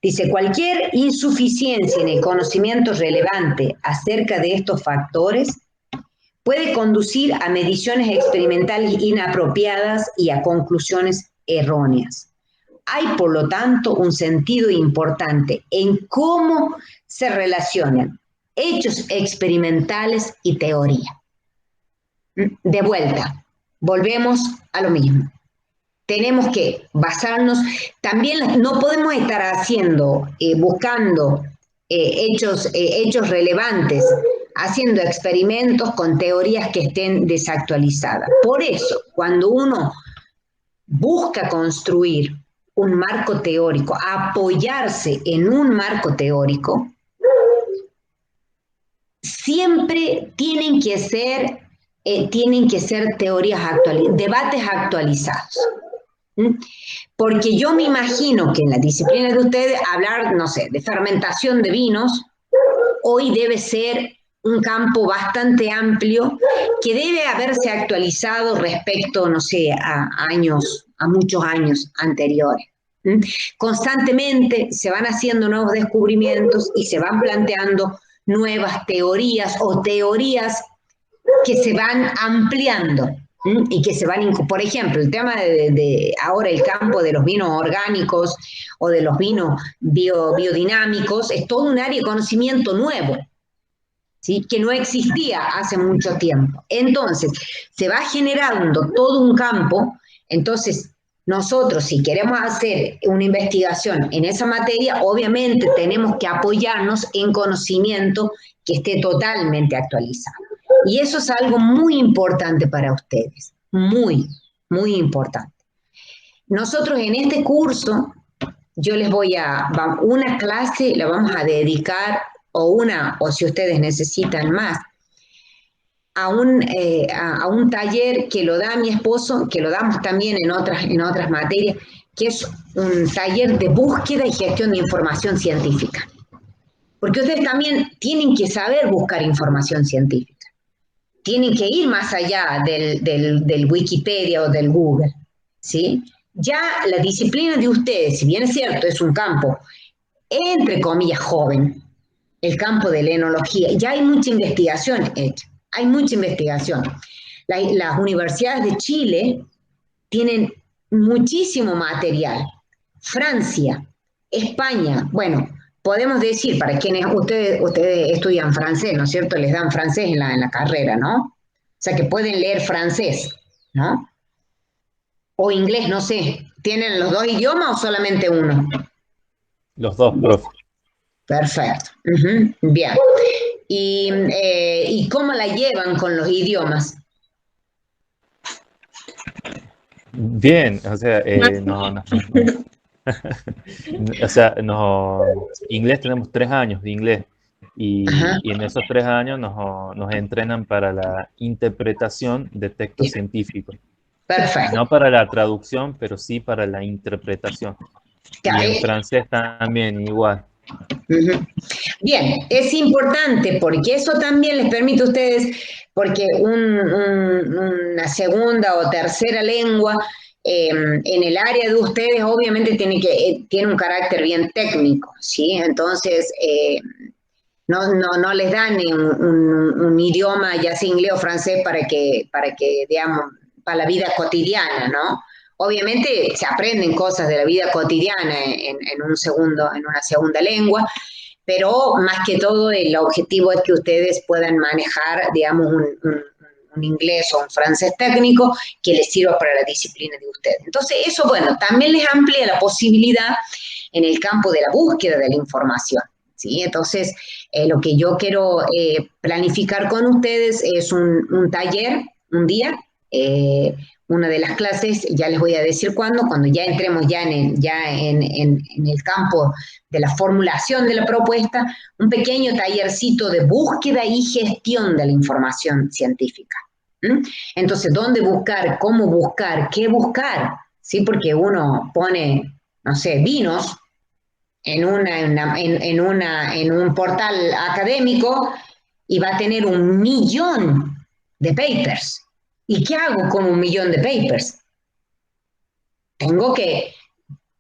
Dice, cualquier insuficiencia en el conocimiento relevante acerca de estos factores puede conducir a mediciones experimentales inapropiadas y a conclusiones erróneas. Hay, por lo tanto, un sentido importante en cómo se relacionan hechos experimentales y teoría. De vuelta, volvemos a lo mismo. Tenemos que basarnos, también no podemos estar buscando hechos relevantes, haciendo experimentos con teorías que estén desactualizadas. Por eso, cuando uno busca construir un marco teórico, apoyarse en un marco teórico, siempre tienen que ser teorías debates actualizados. Porque yo me imagino que en la disciplina de ustedes hablar, no sé, de fermentación de vinos, hoy debe ser un campo bastante amplio que debe haberse actualizado respecto, no sé, a muchos años anteriores. Constantemente se van haciendo nuevos descubrimientos y se van planteando nuevas teorías o teorías que se van ampliando y que se van, por ejemplo, el tema de ahora el campo de los vinos orgánicos o de los vinos biodinámicos es todo un área de conocimiento nuevo, ¿sí? Que no existía hace mucho tiempo. Entonces, se va generando todo un campo. Entonces, nosotros, si queremos hacer una investigación en esa materia, obviamente tenemos que apoyarnos en conocimiento que esté totalmente actualizado. Y eso es algo muy importante para ustedes, muy importante. Nosotros en este curso, yo les voy una clase la vamos a dedicar, o si ustedes necesitan más, a un taller que lo da mi esposo, que lo damos también en otras materias, que es un taller de búsqueda y gestión de información científica. Porque ustedes también tienen que saber buscar información científica. Tienen que ir más allá del Wikipedia o del Google, ¿sí? Ya la disciplina de ustedes, si bien es cierto, es un campo, entre comillas, joven, el campo de la enología, ya hay mucha investigación hecha. Hay mucha investigación. Las universidades de Chile tienen muchísimo material. Francia, España, bueno, podemos decir, para quienes ustedes estudian francés, ¿no es cierto? Les dan francés en la carrera, ¿no? O sea que pueden leer francés, ¿no? O inglés, no sé. ¿Tienen los dos idiomas o solamente uno? Los dos, profe. Perfecto. Bien. ¿Y cómo la llevan con los idiomas? Bien, o sea, inglés tenemos 3 años de inglés y en esos 3 años nos entrenan para la interpretación de textos científicos. Perfecto. No para la traducción, pero sí para la interpretación. Y en francés también igual. Bien, es importante porque eso también les permite a ustedes, porque una segunda o tercera lengua en el área de ustedes obviamente tiene un carácter bien técnico, ¿sí? Entonces, no les dan un idioma, ya sea inglés o francés, para que, digamos, para la vida cotidiana, ¿no? Obviamente se aprenden cosas de la vida cotidiana en una segunda lengua, pero más que todo el objetivo es que ustedes puedan manejar, digamos, un inglés o un francés técnico que les sirva para la disciplina de ustedes. Entonces, eso, bueno, también les amplía la posibilidad en el campo de la búsqueda de la información, ¿sí? Entonces, lo que yo quiero planificar con ustedes es un taller, un día, una de las clases, ya les voy a decir cuando ya entremos ya en el campo de la formulación de la propuesta, un pequeño tallercito de búsqueda y gestión de la información científica. Entonces, ¿dónde buscar? ¿Cómo buscar? ¿Qué buscar? ¿Sí? Porque uno pone, no sé, vinos en un portal académico y va a tener 1.000.000 de papers. ¿Y qué hago con 1.000.000 de papers? Tengo que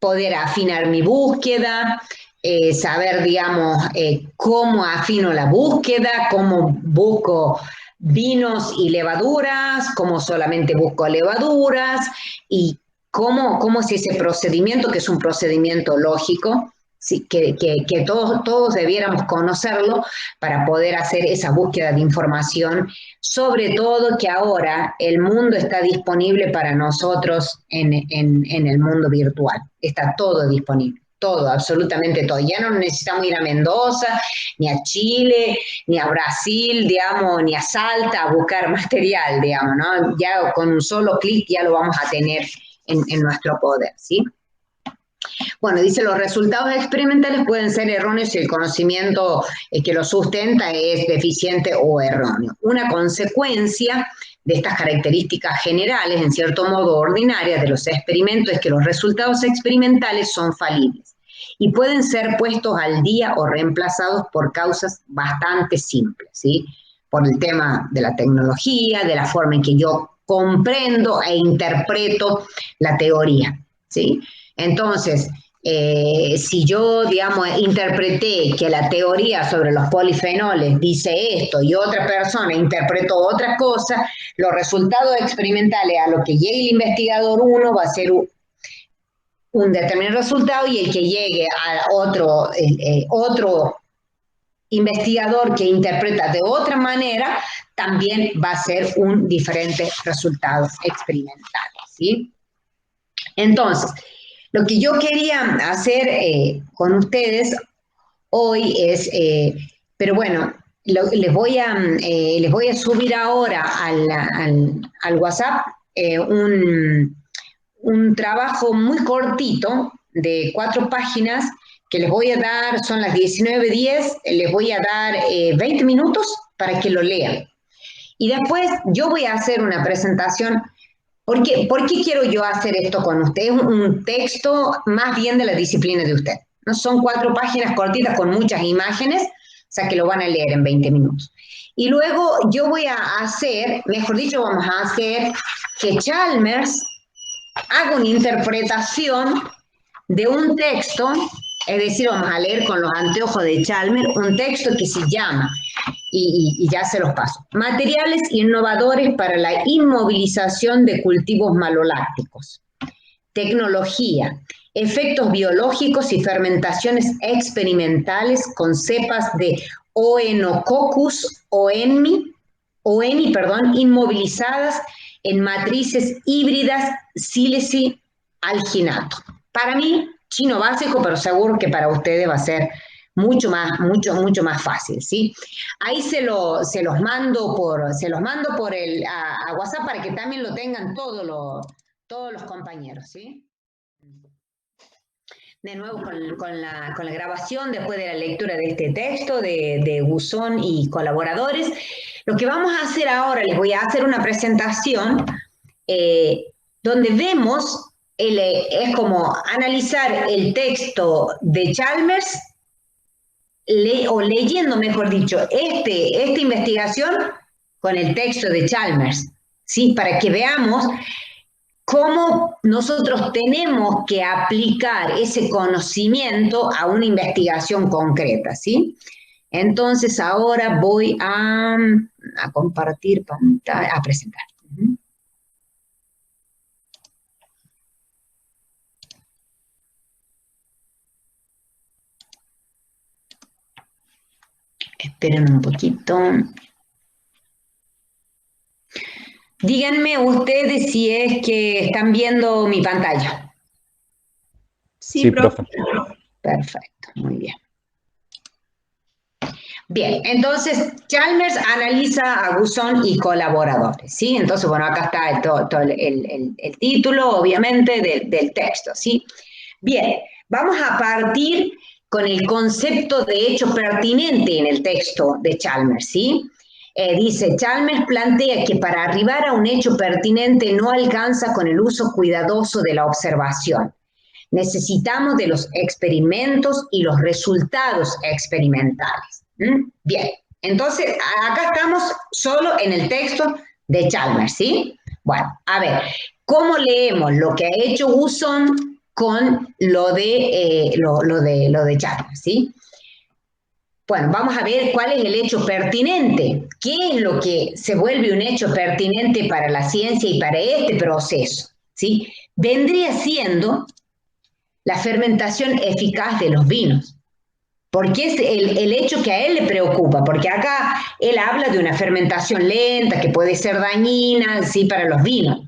poder afinar mi búsqueda, saber, digamos, cómo afino la búsqueda, cómo busco vinos y levaduras, cómo solamente busco levaduras y cómo es ese procedimiento, que es un procedimiento lógico, ¿sí? que todos debiéramos conocerlo para poder hacer esa búsqueda de información, sobre todo que ahora el mundo está disponible para nosotros en el mundo virtual, está todo disponible. Todo, absolutamente todo. Ya no necesitamos ir a Mendoza, ni a Chile, ni a Brasil, digamos, ni a Salta a buscar material, digamos, ¿no? Ya con un solo clic ya lo vamos a tener en nuestro poder, ¿sí? Bueno, dice, los resultados experimentales pueden ser erróneos si el conocimiento que los sustenta es deficiente o erróneo. Una consecuencia de estas características generales, en cierto modo ordinarias, de los experimentos es que los resultados experimentales son falibles y pueden ser puestos al día o reemplazados por causas bastante simples, ¿sí? Por el tema de la tecnología, de la forma en que yo comprendo e interpreto la teoría, ¿sí? Entonces, si yo, digamos, interpreté que la teoría sobre los polifenoles dice esto y otra persona interpretó otra cosa, los resultados experimentales a los que llegue el investigador 1 va a ser un determinado resultado y el que llegue a otro investigador que interpreta de otra manera también va a ser un diferente resultado experimental, ¿sí? Entonces, lo que yo quería hacer con ustedes hoy es, pero bueno, les voy a subir ahora al WhatsApp un trabajo muy cortito de 4 páginas que les voy a dar, son las 19:10, les voy a dar 20 minutos para que lo lean. Y después yo voy a hacer una presentación. ¿Por qué quiero yo hacer esto con usted? Es un texto más bien de la disciplina de usted, ¿no? Son 4 páginas cortitas con muchas imágenes, o sea que lo van a leer en 20 minutos. Y luego yo voy a hacer, mejor dicho, vamos a hacer que Chalmers haga una interpretación de un texto, es decir, vamos a leer con los anteojos de Chalmers, un texto que se llama, y ya se los paso, Materiales innovadores para la inmovilización de cultivos malolácticos, tecnología, efectos biológicos y fermentaciones experimentales con cepas de Oenococcus oeni, inmovilizadas en matrices híbridas sílice-alginato. Para mí, chino básico, pero seguro que para ustedes va a ser mucho más fácil, ¿sí? Ahí se los mando a WhatsApp para que también lo tengan todos los compañeros, ¿sí? De nuevo con la grabación después de la lectura de este texto de Guzón y colaboradores. Lo que vamos a hacer ahora, les voy a hacer una presentación donde vemos, es como analizar el texto de Chalmers, o leyendo, mejor dicho, esta investigación con el texto de Chalmers, ¿sí? Para que veamos cómo nosotros tenemos que aplicar ese conocimiento a una investigación concreta, ¿sí? Entonces ahora voy a compartir pantalla, a presentar. Esperen un poquito. Díganme ustedes si es que están viendo mi pantalla. Sí, profe. Perfecto, muy bien. Bien, entonces Chalmers analiza a Guzón y colaboradores, ¿sí? Entonces, bueno, acá está todo el título, obviamente, del texto, ¿sí? Bien, vamos a partir con el concepto de hecho pertinente en el texto de Chalmers, ¿sí? Dice, Chalmers plantea que para arribar a un hecho pertinente no alcanza con el uso cuidadoso de la observación. Necesitamos de los experimentos y los resultados experimentales. Bien, entonces acá estamos solo en el texto de Chalmers, ¿sí? Bueno, a ver, ¿cómo leemos lo que ha hecho Guzón con lo de Chalmers, ¿sí? Bueno, vamos a ver cuál es el hecho pertinente. ¿Qué es lo que se vuelve un hecho pertinente para la ciencia y para este proceso? ¿Sí? Vendría siendo la fermentación eficaz de los vinos. Porque es el hecho que a él le preocupa, porque acá él habla de una fermentación lenta que puede ser dañina, ¿sí? Para los vinos.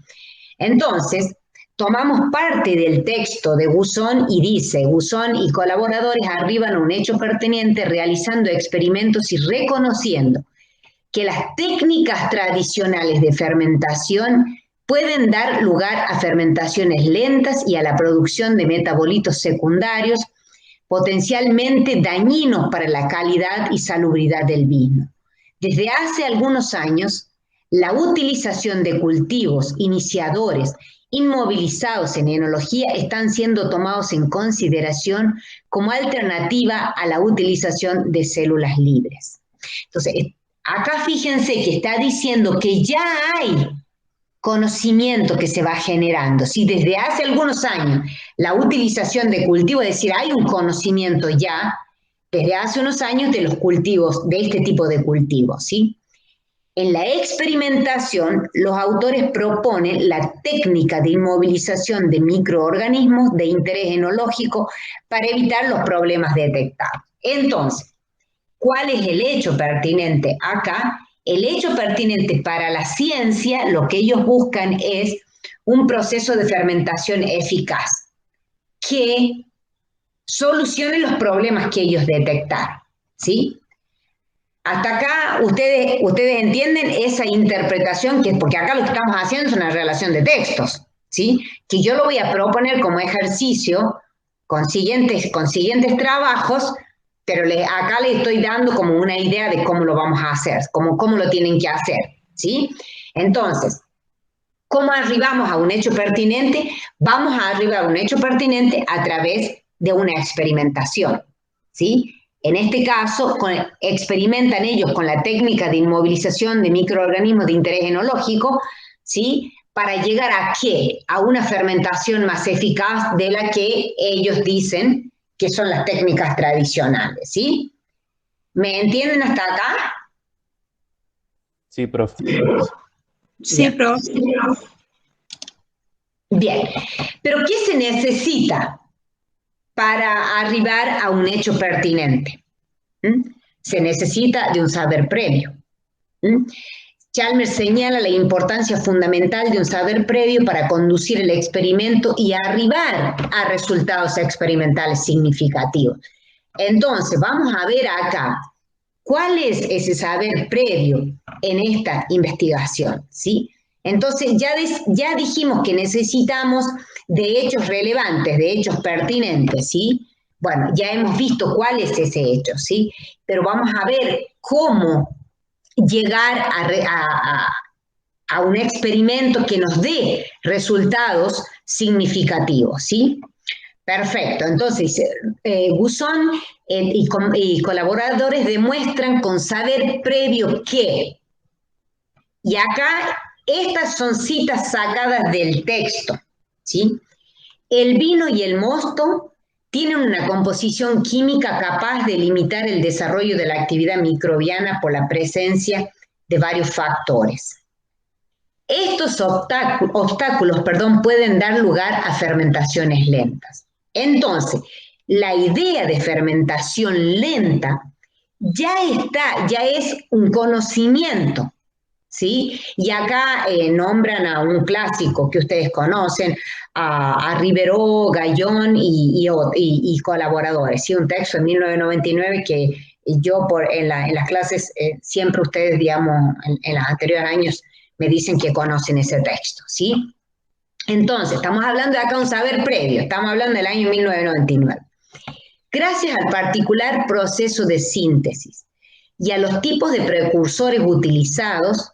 Entonces, tomamos parte del texto de Guzón y dice, Guzón y colaboradores arriban a un hecho pertinente realizando experimentos y reconociendo que las técnicas tradicionales de fermentación pueden dar lugar a fermentaciones lentas y a la producción de metabolitos secundarios potencialmente dañinos para la calidad y salubridad del vino. Desde hace algunos años, la utilización de cultivos iniciadores inmovilizados en enología están siendo tomados en consideración como alternativa a la utilización de células libres. Entonces, acá fíjense que está diciendo que ya hay conocimiento que se va generando. Si desde hace algunos años la utilización de cultivos, es decir, hay un conocimiento ya desde hace unos años de los cultivos, de este tipo de cultivos, ¿sí? En la experimentación, los autores proponen la técnica de inmovilización de microorganismos de interés enológico para evitar los problemas detectados. Entonces, ¿Cuál es el hecho pertinente? Acá, el hecho pertinente para la ciencia, lo que ellos buscan es un proceso de fermentación eficaz que solucione los problemas que ellos detectaron, ¿sí? Hasta acá ustedes entienden esa interpretación, porque acá lo que estamos haciendo es una relación de textos, ¿sí? Que yo lo voy a proponer como ejercicio con siguientes trabajos, pero acá les estoy dando como una idea de cómo lo vamos a hacer, cómo lo tienen que hacer, ¿sí? Entonces, ¿cómo arribamos a un hecho pertinente? Vamos a arribar a un hecho pertinente a través de una experimentación, ¿sí? En este caso, experimentan ellos con la técnica de inmovilización de microorganismos de interés enológico, ¿sí? Para llegar a ¿qué? A una fermentación más eficaz de la que ellos dicen que son las técnicas tradicionales, ¿sí? ¿Me entienden hasta acá? Sí, profe. Sí, profe. Bien, pero ¿qué se necesita para arribar a un hecho pertinente? Se necesita de un saber previo. Chalmers señala la importancia fundamental de un saber previo para conducir el experimento y arribar a resultados experimentales significativos. Entonces, vamos a ver acá cuál es ese saber previo en esta investigación, ¿sí? Entonces, ya dijimos que necesitamos de hechos relevantes, de hechos pertinentes, ¿sí? Bueno, ya hemos visto cuál es ese hecho, ¿sí? Pero vamos a ver cómo llegar a un experimento que nos dé resultados significativos, ¿sí? Perfecto. Entonces, Guzón y colaboradores demuestran con saber previo que, y acá estas son citas sacadas del texto, ¿sí? El vino y el mosto tienen una composición química capaz de limitar el desarrollo de la actividad microbiana por la presencia de varios factores. Estos obstáculos, pueden dar lugar a fermentaciones lentas. Entonces, la idea de fermentación lenta ya es un conocimiento, ¿sí? Y acá nombran a un clásico que ustedes conocen, a Rivero, Gallón y colaboradores, ¿sí? Un texto de 1999 que yo en las clases, siempre ustedes, digamos, en los anteriores años, me dicen que conocen ese texto, ¿sí? Entonces, estamos hablando de acá un saber previo, estamos hablando del año 1999. Gracias al particular proceso de síntesis y a los tipos de precursores utilizados,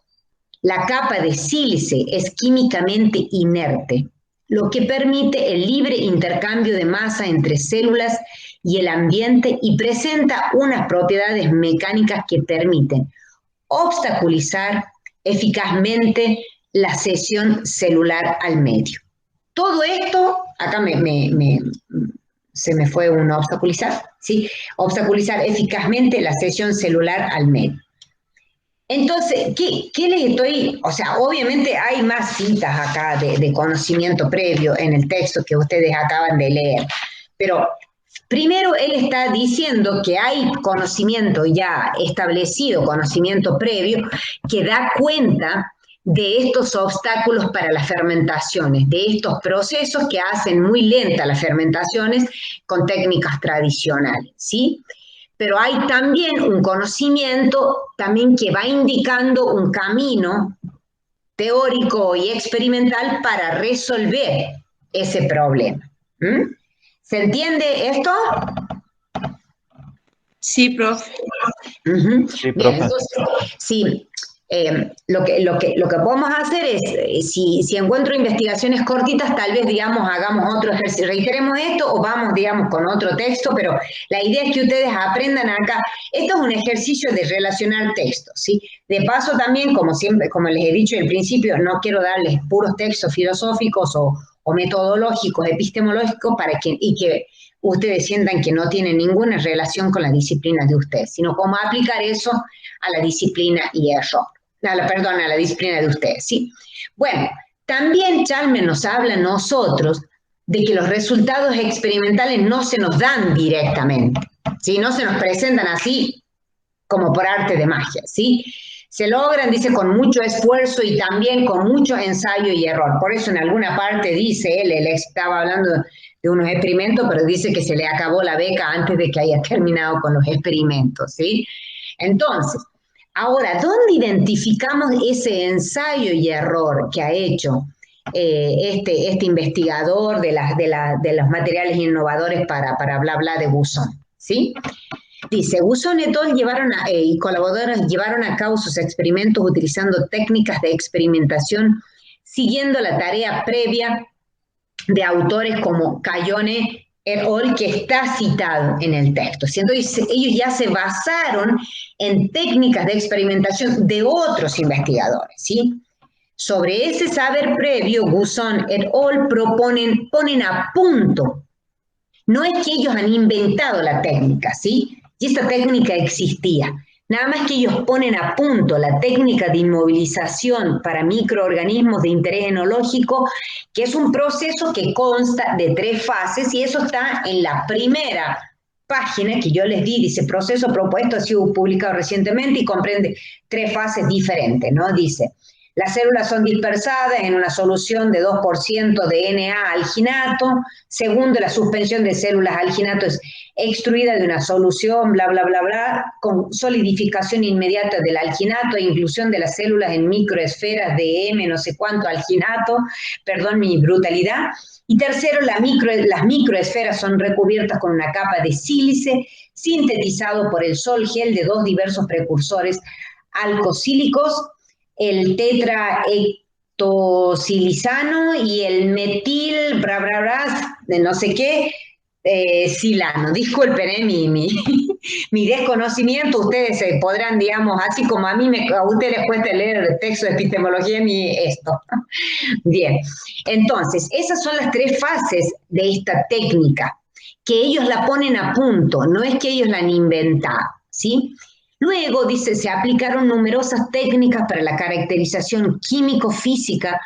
la capa de sílice es químicamente inerte, lo que permite el libre intercambio de masa entre células y el ambiente y presenta unas propiedades mecánicas que permiten obstaculizar eficazmente la cesión celular al medio. Todo esto, acá se me fue un obstaculizar, ¿sí? Obstaculizar eficazmente la cesión celular al medio. Entonces, ¿qué les estoy...? O sea, obviamente hay más citas acá de conocimiento previo en el texto que ustedes acaban de leer, pero primero él está diciendo que hay conocimiento ya establecido, conocimiento previo, que da cuenta de estos obstáculos para las fermentaciones, de estos procesos que hacen muy lentas las fermentaciones con técnicas tradicionales, ¿sí? Pero hay también un conocimiento también que va indicando un camino teórico y experimental para resolver ese problema. ¿Se entiende esto? Sí, profe. Sí, Bien, profe. entonces, sí, lo que podemos hacer es, si encuentro investigaciones cortitas, tal vez, digamos, hagamos otro ejercicio, reiteremos esto o vamos, digamos, con otro texto, pero la idea es que ustedes aprendan acá. Esto es un ejercicio de relacionar textos, ¿sí? De paso también, como siempre, como les he dicho al principio, no quiero darles puros textos filosóficos o metodológicos, epistemológicos, y que ustedes sientan que no tienen ninguna relación con la disciplina de ustedes, sino cómo aplicar eso a la disciplina y error. A la disciplina de ustedes, ¿sí? Bueno, también Chalmers nos habla a nosotros de que los resultados experimentales no se nos dan directamente, ¿sí? No se nos presentan así, como por arte de magia, ¿sí? Se logran, dice, con mucho esfuerzo y también con mucho ensayo y error. Por eso en alguna parte dice él estaba hablando de unos experimentos, pero dice que se le acabó la beca antes de que haya terminado con los experimentos, ¿sí? Entonces, ahora, ¿dónde identificamos ese ensayo y error que ha hecho este investigador de los materiales innovadores para bla bla de Buzón? ¿Sí? Dice, Buzón et al. Y colaboradores llevaron a cabo sus experimentos utilizando técnicas de experimentación siguiendo la tarea previa de autores como Cayone et al., que está citado en el texto. Entonces, ellos ya se basaron en técnicas de experimentación de otros investigadores, ¿sí? Sobre ese saber previo, Buzón et al. ponen a punto. No es que ellos han inventado la técnica, ¿sí? Y esta técnica existía. Nada más que ellos ponen a punto la técnica de inmovilización para microorganismos de interés enológico, que es un proceso que consta de 3 fases, y eso está en la primera página que yo les di, dice, proceso propuesto, ha sido publicado recientemente y comprende 3 fases diferentes, ¿no? Dice, las células son dispersadas en una solución de 2% de Na-alginato. Segundo, la suspensión de células alginato es extruida de una solución, bla, bla, bla, bla, con solidificación inmediata del alginato e inclusión de las células en microesferas de M, no sé cuánto alginato, perdón mi brutalidad. Y tercero, las microesferas son recubiertas con una capa de sílice sintetizado por el sol gel de 2 diversos precursores alcosílicos, el tetraectosilizano y el metil, bra, bra, bra, de no sé qué, silano. Disculpen mi desconocimiento, ustedes podrán, digamos, así como a ustedes les cuesta leer el texto de epistemología, esto. Bien, entonces, esas son las 3 fases de esta técnica, que ellos la ponen a punto, no es que ellos la han inventado, ¿sí? Luego, dice, se aplicaron numerosas técnicas para la caracterización químico-física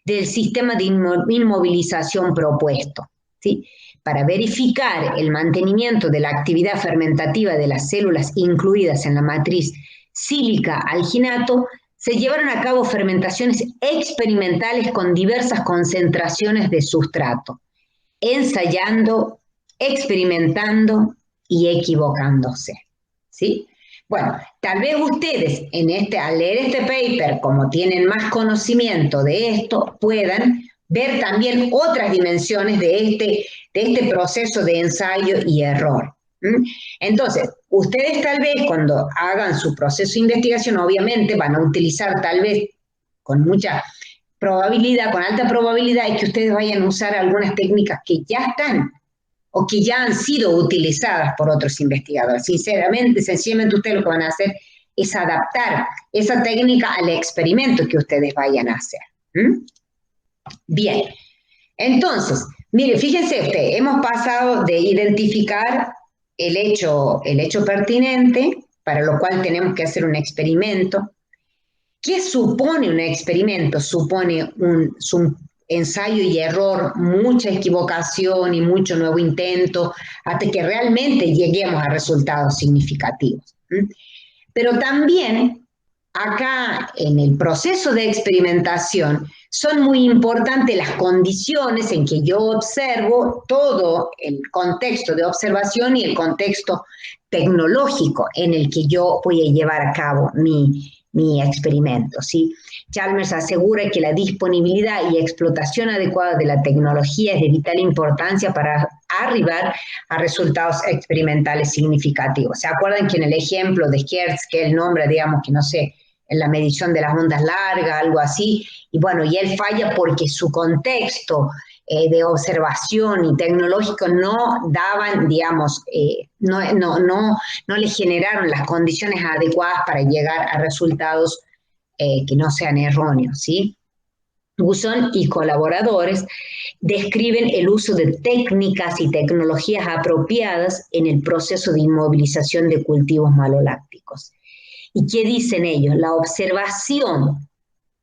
del sistema de inmovilización propuesto, ¿sí? Para verificar el mantenimiento de la actividad fermentativa de las células incluidas en la matriz sílica-alginato, se llevaron a cabo fermentaciones experimentales con diversas concentraciones de sustrato, ensayando, experimentando y equivocándose, ¿sí? Bueno, tal vez ustedes al leer este paper, como tienen más conocimiento de esto, puedan ver también otras dimensiones de este proceso de ensayo y error. Entonces, ustedes tal vez cuando hagan su proceso de investigación, obviamente van a utilizar tal vez con mucha probabilidad, con alta probabilidad, es que ustedes vayan a usar algunas técnicas que ya están o que ya han sido utilizadas por otros investigadores. Sencillamente ustedes lo que van a hacer es adaptar esa técnica al experimento que ustedes vayan a hacer. Bien, entonces, mire, fíjense ustedes, hemos pasado de identificar el hecho pertinente, para lo cual tenemos que hacer un experimento. ¿Qué supone un experimento? Supone un ensayo y error, mucha equivocación y mucho nuevo intento, hasta que realmente lleguemos a resultados significativos. Pero también acá en el proceso de experimentación son muy importantes las condiciones en que yo observo, todo el contexto de observación y el contexto tecnológico en el que yo voy a llevar a cabo mi experimento, ¿sí? Chalmers asegura que la disponibilidad y explotación adecuada de la tecnología es de vital importancia para arribar a resultados experimentales significativos. ¿Se acuerdan que en el ejemplo de Hertz, que él nombra, digamos, que no sé, en la medición de las ondas largas, algo así, y bueno, y él falla porque su contexto de observación y tecnológico no daban, digamos, no le generaron las condiciones adecuadas para llegar a resultados que no sean erróneos, ¿sí? Buzón y colaboradores describen el uso de técnicas y tecnologías apropiadas en el proceso de inmovilización de cultivos malolácticos. ¿Y qué dicen ellos? La observación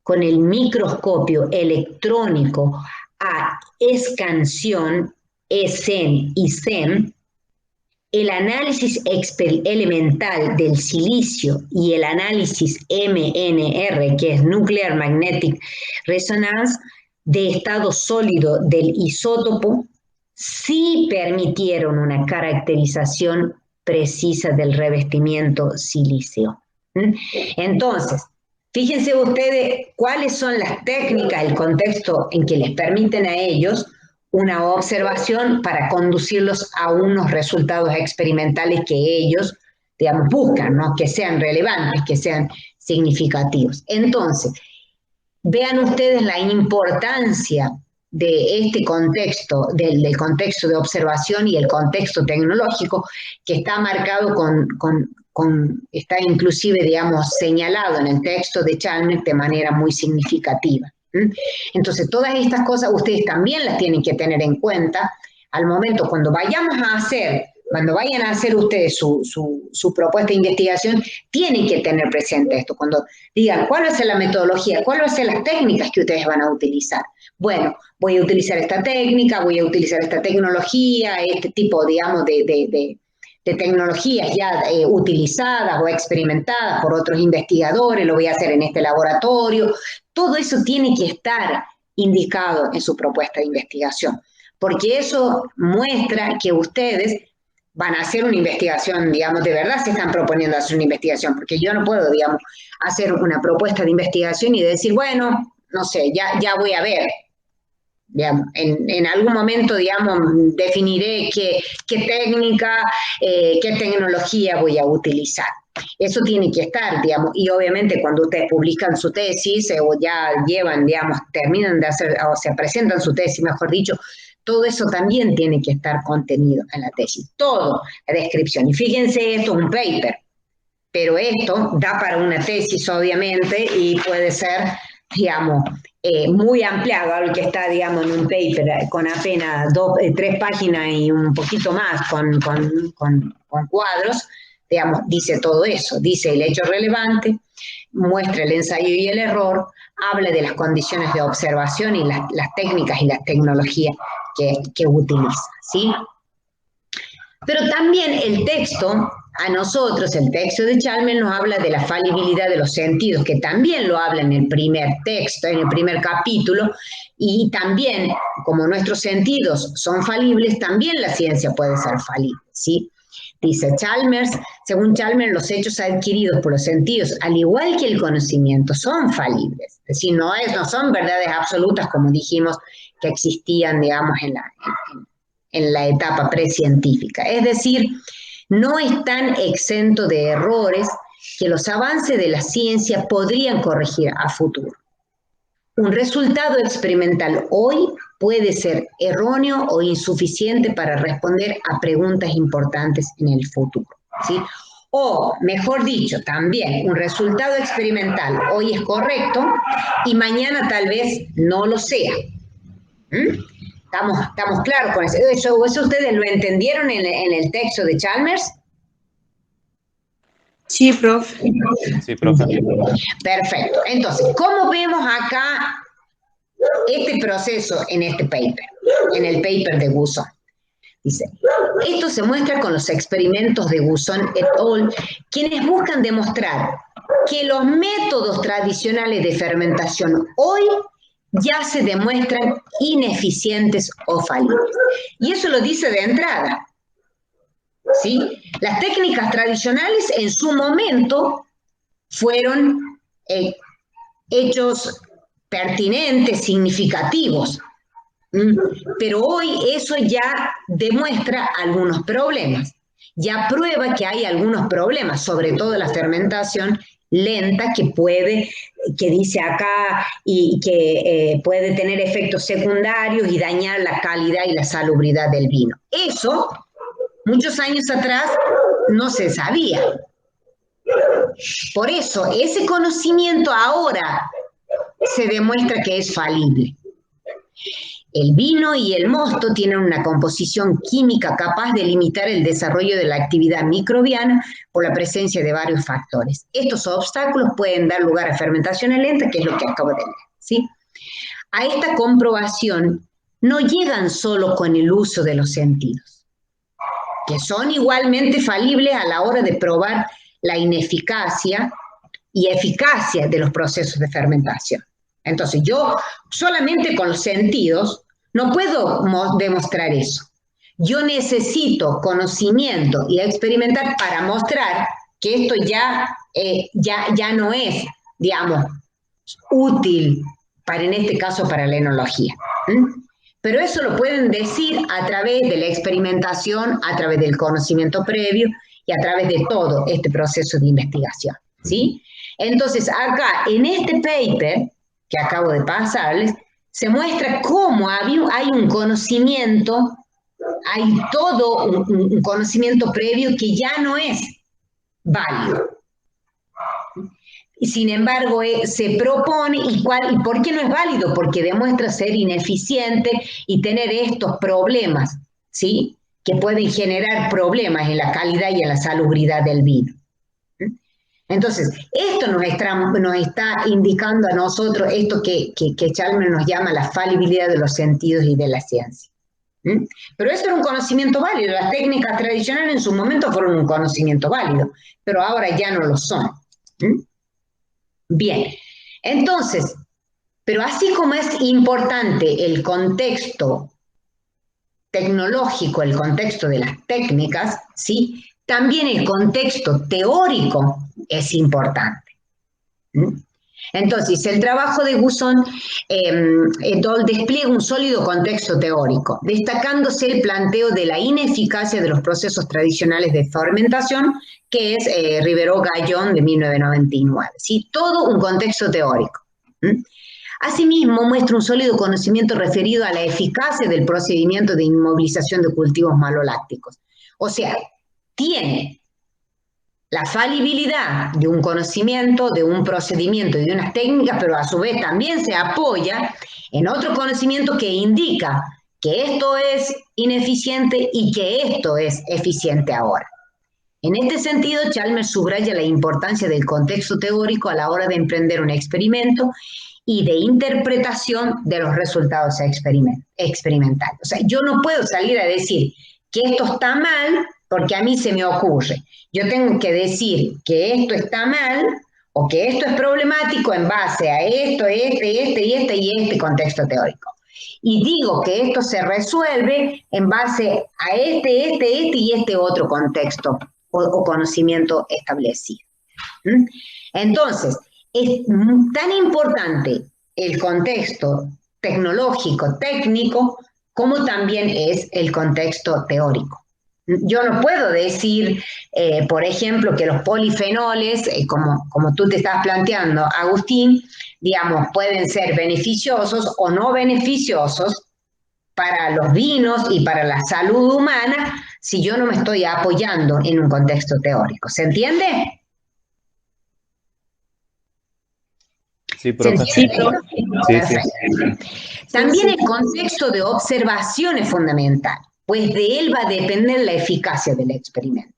con el microscopio electrónico a escansión, ESEN y SEM, el análisis elemental del silicio y el análisis MNR, que es Nuclear Magnetic Resonance, de estado sólido del isótopo, sí permitieron una caracterización precisa del revestimiento silíceo. Entonces, fíjense ustedes cuáles son las técnicas, el contexto en que les permiten a ellos una observación para conducirlos a unos resultados experimentales que ellos, digamos, buscan, ¿no? Que sean relevantes, que sean significativos. Entonces, vean ustedes la importancia de este contexto, del contexto de observación y el contexto tecnológico que está marcado está inclusive, digamos, señalado en el texto de Chalmers de manera muy significativa. Entonces, todas estas cosas ustedes también las tienen que tener en cuenta al momento cuando vayan a hacer ustedes su propuesta de investigación, tienen que tener presente esto. Cuando digan cuál va a ser la metodología, cuál va a ser las técnicas que ustedes van a utilizar. Bueno, voy a utilizar esta técnica, voy a utilizar esta tecnología, este tipo, digamos, de tecnologías ya utilizadas o experimentadas por otros investigadores, lo voy a hacer en este laboratorio. Todo eso tiene que estar indicado en su propuesta de investigación, porque eso muestra que ustedes van a hacer una investigación, digamos, de verdad se están proponiendo hacer una investigación, porque yo no puedo, digamos, hacer una propuesta de investigación y decir, bueno, no sé, ya voy a ver. Digamos, en algún momento, digamos, definiré qué técnica, qué tecnología voy a utilizar. Eso tiene que estar, digamos, y obviamente cuando ustedes publican su tesis o ya llevan, digamos, terminan de hacer, o se presentan su tesis, mejor dicho, todo eso también tiene que estar contenido en la tesis, todo, la descripción. Y fíjense, esto es un paper, pero esto da para una tesis, obviamente, y puede ser, digamos, muy ampliado, algo que está, digamos, en un paper con apenas 3 páginas y un poquito más con cuadros, digamos, dice todo eso, dice el hecho relevante, muestra el ensayo y el error, habla de las condiciones de observación y las técnicas y las tecnologías que utiliza, ¿sí? Pero también el texto, a nosotros, el texto de Chalmers nos habla de la falibilidad de los sentidos, que también lo habla en el primer texto, en el primer capítulo, y también, como nuestros sentidos son falibles, también la ciencia puede ser falible, ¿sí? Dice Chalmers, según Chalmers, los hechos adquiridos por los sentidos, al igual que el conocimiento, son falibles. Es decir, no son verdades absolutas, como dijimos, que existían, digamos, en la etapa precientífica. Es decir, no están exentos de errores que los avances de la ciencia podrían corregir a futuro. Un resultado experimental hoy puede ser erróneo o insuficiente para responder a preguntas importantes en el futuro, ¿sí? O, mejor dicho, también un resultado experimental hoy es correcto y mañana tal vez no lo sea. ¿Estamos claros con eso? ¿Eso ustedes lo entendieron en el texto de Chalmers? Sí, profe. Sí, profe. Perfecto. Entonces, ¿cómo vemos acá este proceso en este paper, en el paper de Guzón? Dice, esto se muestra con los experimentos de Guzón et al., quienes buscan demostrar que los métodos tradicionales de fermentación hoy ya se demuestran ineficientes o falibles. Y eso lo dice de entrada, ¿sí? Las técnicas tradicionales en su momento fueron hechos pertinentes, significativos, pero hoy eso ya demuestra algunos problemas, ya prueba que hay algunos problemas, sobre todo la fermentación lenta que dice acá, y que puede tener efectos secundarios y dañar la calidad y la salubridad del vino. Eso, muchos años atrás, no se sabía. Por eso, ese conocimiento ahora se demuestra que es falible. El vino y el mosto tienen una composición química capaz de limitar el desarrollo de la actividad microbiana por la presencia de varios factores. Estos obstáculos pueden dar lugar a fermentaciones lentas, que es lo que acabo de leer, ¿sí? A esta comprobación no llegan solo con el uso de los sentidos. que son igualmente falibles a la hora de probar la ineficacia y eficacia de los procesos de fermentación. Entonces, yo solamente con los sentidos no puedo demostrar eso. Yo necesito conocimiento y experimentar para mostrar que esto ya no es, digamos, útil para, en este caso, para la enología. Pero eso lo pueden decir a través de la experimentación, a través del conocimiento previo y a través de todo este proceso de investigación, ¿sí? Entonces, acá, en este paper que acabo de pasarles, se muestra cómo hay un conocimiento, hay todo un conocimiento previo que ya no es válido. Y sin embargo, se propone, ¿y por qué no es válido? Porque demuestra ser ineficiente y tener estos problemas, ¿sí? Que pueden generar problemas en la calidad y en la salubridad del vino. Entonces, esto nos está indicando a nosotros esto que Chalmers nos llama la falibilidad de los sentidos y de la ciencia. Pero eso era un conocimiento válido. Las técnicas tradicionales en su momento fueron un conocimiento válido, pero ahora ya no lo son. Bien, entonces, pero así como es importante el contexto tecnológico, el contexto de las técnicas, ¿sí? También el contexto teórico es importante. Entonces, el trabajo de Guzón despliega un sólido contexto teórico, destacándose el planteo de la ineficacia de los procesos tradicionales de fermentación, que es Rivero-Gallón de 1999. ¿Sí? Todo un contexto teórico. Asimismo, muestra un sólido conocimiento referido a la eficacia del procedimiento de inmovilización de cultivos malolácticos. O sea, tiene la falibilidad de un conocimiento, de un procedimiento y de unas técnicas, pero a su vez también se apoya en otro conocimiento que indica que esto es ineficiente y que esto es eficiente ahora. En este sentido, Chalmers subraya la importancia del contexto teórico a la hora de emprender un experimento y de interpretación de los resultados experimentales. O sea, yo no puedo salir a decir que esto está mal porque a mí se me ocurre. Yo tengo que decir que esto está mal o que esto es problemático en base a esto, este contexto teórico. Y digo que esto se resuelve en base a este otro contexto o conocimiento establecido. Entonces, es tan importante el contexto tecnológico, técnico, como también es el contexto teórico. Yo no puedo decir, por ejemplo, que los polifenoles, como tú te estás planteando, Agustín, digamos, pueden ser beneficiosos o no beneficiosos para los vinos y para la salud humana si yo no me estoy apoyando en un contexto teórico. ¿Se entiende? Sí, profe. ¿Se entiende? Sí, Perfecto. sí. También el contexto de observación es fundamental, pues de él va a depender la eficacia del experimento.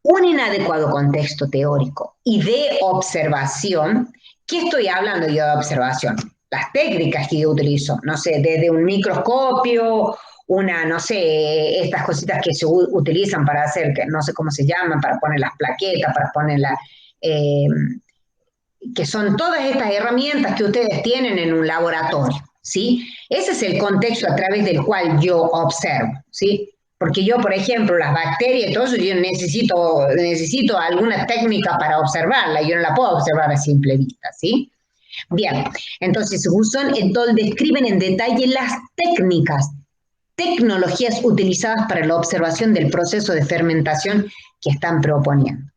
Un inadecuado contexto teórico y de observación, ¿qué estoy hablando yo de observación? Las técnicas que yo utilizo, no sé, desde un microscopio, no sé, estas cositas que se utilizan para hacer, que no sé cómo se llaman, para poner las plaquetas, para poner que son todas estas herramientas que ustedes tienen en un laboratorio, ¿sí? Ese es el contexto a través del cual yo observo, ¿sí? Porque yo, por ejemplo, las bacterias y todo eso, yo necesito alguna técnica para observarla, yo no la puedo observar a simple vista, ¿sí? Bien, entonces Guzón y Doll describen en detalle las tecnologías utilizadas para la observación del proceso de fermentación que están proponiendo.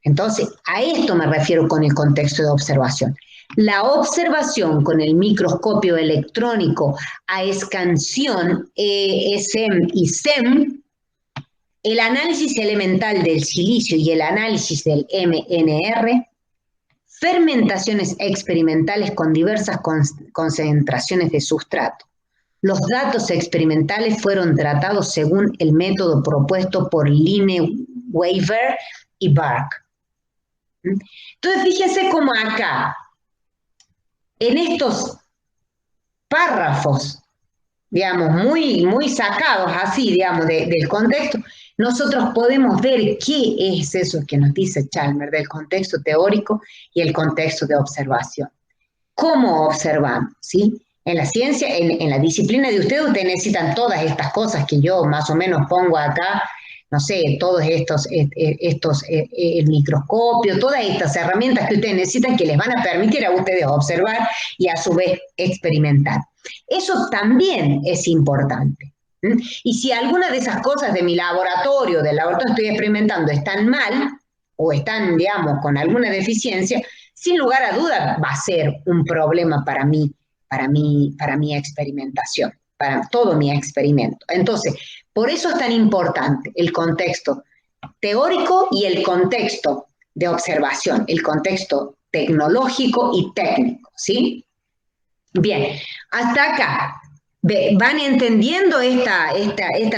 Entonces, a esto me refiero con el contexto de observación. La observación con el microscopio electrónico a escansión ESEM y SEM, el análisis elemental del silicio y el análisis del MNR, fermentaciones experimentales con diversas concentraciones de sustrato. Los datos experimentales fueron tratados según el método propuesto por Lineweaver y Bark. Entonces, fíjense cómo acá, en estos párrafos, digamos, muy sacados así, digamos, del contexto, nosotros podemos ver qué es eso que nos dice Chalmers del contexto teórico y el contexto de observación. ¿Cómo observamos? ¿Sí? En la ciencia, en la disciplina de ustedes necesitan todas estas cosas que yo más o menos pongo acá, no sé, todos el microscopio, todas estas herramientas que ustedes necesitan que les van a permitir a ustedes observar y a su vez experimentar. Eso también es importante. Y si alguna de esas cosas de mi laboratorio, del laboratorio que estoy experimentando, están mal o están, digamos, con alguna deficiencia, sin lugar a duda va a ser un problema para mi experimentación, para todo mi experimento. Entonces, por eso es tan importante el contexto teórico y el contexto de observación, el contexto tecnológico y técnico, ¿sí? Bien, hasta acá. ¿Van entendiendo esta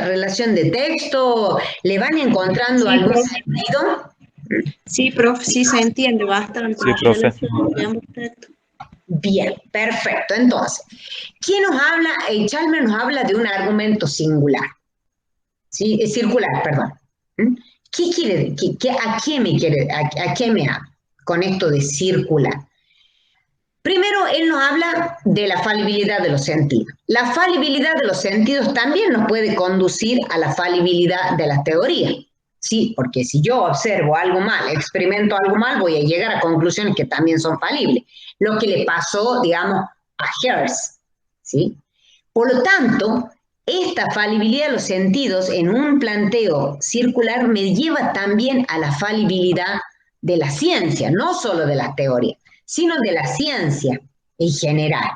relación de texto? ¿Le van encontrando algún sentido? Sí, profe, sí se entiende bastante. Sí, profe. Bien, perfecto. Entonces, ¿quién nos habla? Chalmers nos habla de un argumento singular. ¿Sí? Circular, perdón. ¿Qué quiere? ¿A qué me habla con esto de circular? Primero, él nos habla de la falibilidad de los sentidos. La falibilidad de los sentidos también nos puede conducir a la falibilidad de las teorías. Sí, porque si yo observo algo mal, experimento algo mal, voy a llegar a conclusiones que también son falibles. Lo que le pasó, digamos, a Hertz, ¿sí? Por lo tanto, esta falibilidad de los sentidos en un planteo circular me lleva también a la falibilidad de la ciencia, no solo de las teorías, sino de la ciencia en general.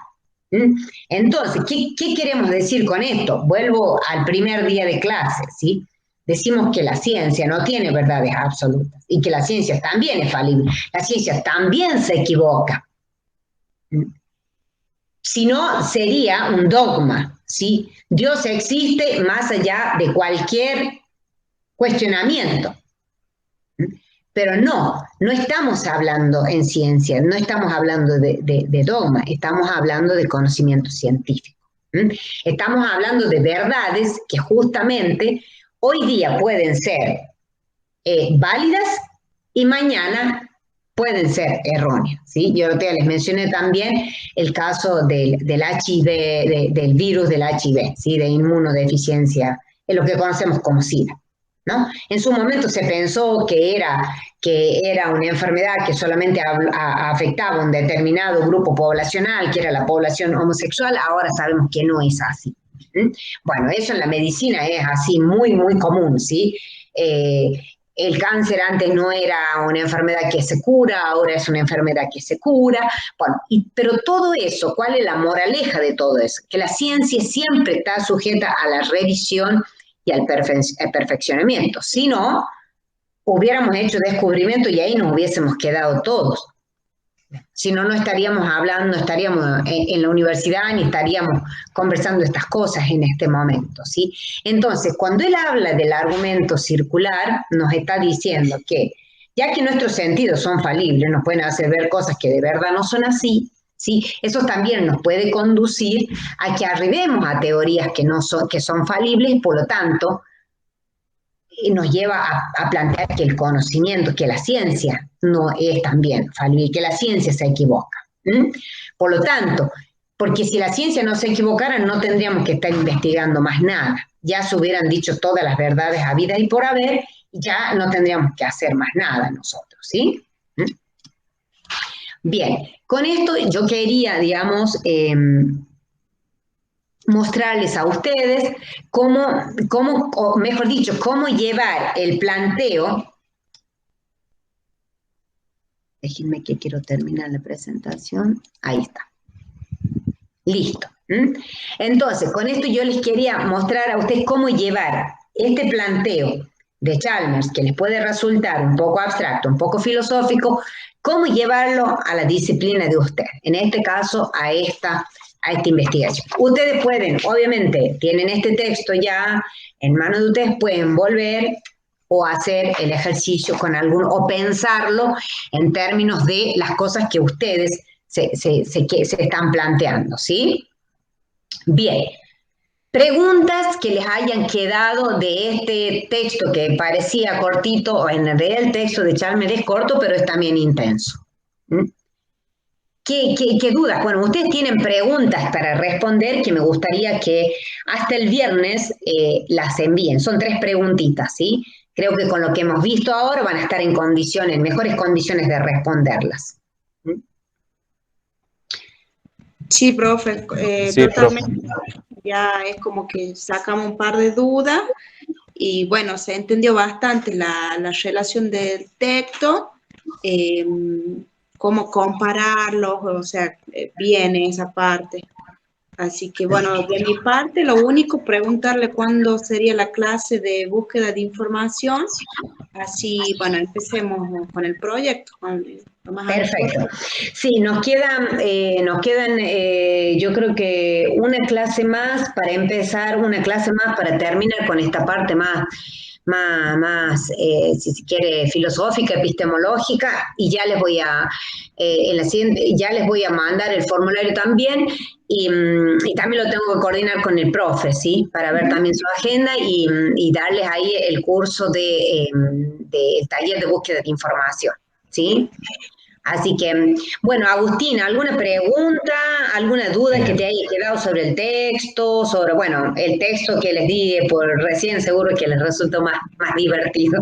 Entonces, ¿qué queremos decir con esto? Vuelvo al primer día de clase, ¿sí? Decimos que la ciencia no tiene verdades absolutas y que la ciencia también es falible. La ciencia también se equivoca. Si no, sería un dogma, ¿sí? Dios existe más allá de cualquier cuestionamiento. Pero no estamos hablando en ciencia, no estamos hablando de dogma, estamos hablando de conocimiento científico. Estamos hablando de verdades que justamente hoy día pueden ser válidas y mañana pueden ser erróneas, ¿sí? Yo les mencioné también el caso del HIV, del virus del HIV, ¿sí? De inmunodeficiencia, en lo que conocemos como SIDA, ¿no? En su momento se pensó que era una enfermedad que solamente afectaba a un determinado grupo poblacional, que era la población homosexual. Ahora sabemos que no es así. Bueno, eso en la medicina es así, muy, muy común, ¿sí? El cáncer antes no era una enfermedad que se cura, ahora es una enfermedad que se cura. Bueno, pero todo eso, ¿cuál es la moraleja de todo eso? Que la ciencia siempre está sujeta a la revisión y al perfeccionamiento. Si no, hubiéramos hecho descubrimiento y ahí nos hubiésemos quedado todos. Si no, no estaríamos hablando, no estaríamos en la universidad ni estaríamos conversando estas cosas en este momento, ¿sí? Entonces, cuando él habla del argumento circular, nos está diciendo que, ya que nuestros sentidos son falibles, nos pueden hacer ver cosas que de verdad no son así, ¿sí? Eso también nos puede conducir a que arribemos a teorías que son falibles, por lo tanto, nos lleva a plantear que el conocimiento, que la ciencia no es también falible, que la ciencia se equivoca. Por lo tanto, porque si la ciencia no se equivocara, no tendríamos que estar investigando más nada. Ya se hubieran dicho todas las verdades habidas y por haber, y ya no tendríamos que hacer más nada nosotros, ¿sí? Bien, con esto yo quería, digamos, mostrarles a ustedes o mejor dicho, cómo llevar el planteo. Déjenme que quiero terminar la presentación. Ahí está. Listo. Entonces, con esto yo les quería mostrar a ustedes cómo llevar este planteo de Chalmers, que les puede resultar un poco abstracto, un poco filosófico, cómo llevarlo a la disciplina de ustedes. En este caso, a esta investigación. Ustedes pueden, obviamente, tienen este texto ya en manos de ustedes, pueden volver o hacer el ejercicio con alguno, o pensarlo en términos de las cosas que ustedes se están planteando, ¿sí? Bien. Preguntas que les hayan quedado de este texto que parecía cortito, o en realidad el texto de Chalmers es corto, pero es también intenso. ¿Mm? ¿Qué dudas? Bueno, ustedes tienen preguntas para responder que me gustaría que hasta el viernes las envíen. Son 3 preguntitas, ¿sí? Creo que con lo que hemos visto ahora van a estar en condiciones, mejores condiciones de responderlas. ¿Mm? Sí, profe, Sí, totalmente. profe. Ya es como que sacamos un par de dudas y bueno, se entendió bastante la relación del texto, eh, cómo compararlos, o sea, viene esa parte. Así que bueno, de mi parte, lo único, preguntarle cuándo sería la clase de búsqueda de información. Así, bueno, empecemos con el proyecto, con lo más antes Perfecto. posible. Sí, nos quedan, yo creo que una clase más para empezar, una clase más para terminar con esta parte más, si se quiere, filosófica, epistemológica, y ya les voy en la siguiente, ya les voy a mandar el formulario también, y también lo tengo que coordinar con el profe, ¿sí? Para ver también su agenda y darles ahí el curso del taller de búsqueda de información, ¿sí? Así que, bueno, Agustín, ¿alguna pregunta, alguna duda que te haya quedado sobre el texto, sobre, bueno, el texto que les di por recién, seguro que les resultó más divertido?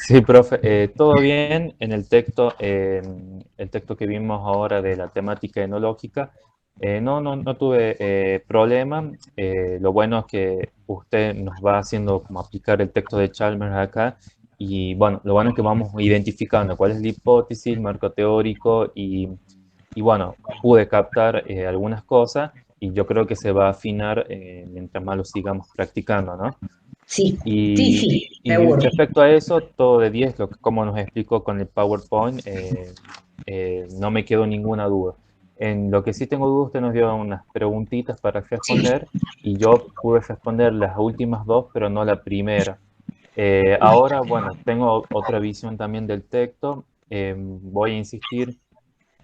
Sí, profe, todo bien en el texto que vimos ahora de la temática enológica. No tuve problema. Lo bueno es que usted nos va haciendo como aplicar el texto de Chalmers acá. Y bueno, lo bueno es que vamos identificando cuál es la hipótesis, el marco teórico y bueno, pude captar algunas cosas y yo creo que se va a afinar mientras más lo sigamos practicando, ¿no? Sí, sí, Y, sí, y seguro. respecto a eso, todo de 10 como nos explicó con el PowerPoint, no me quedó ninguna duda. En lo que sí tengo dudas, usted nos dio unas preguntitas para Sí. responder y yo pude responder las últimas 2, pero no la primera. Ahora, bueno, tengo otra visión también del texto. Voy a insistir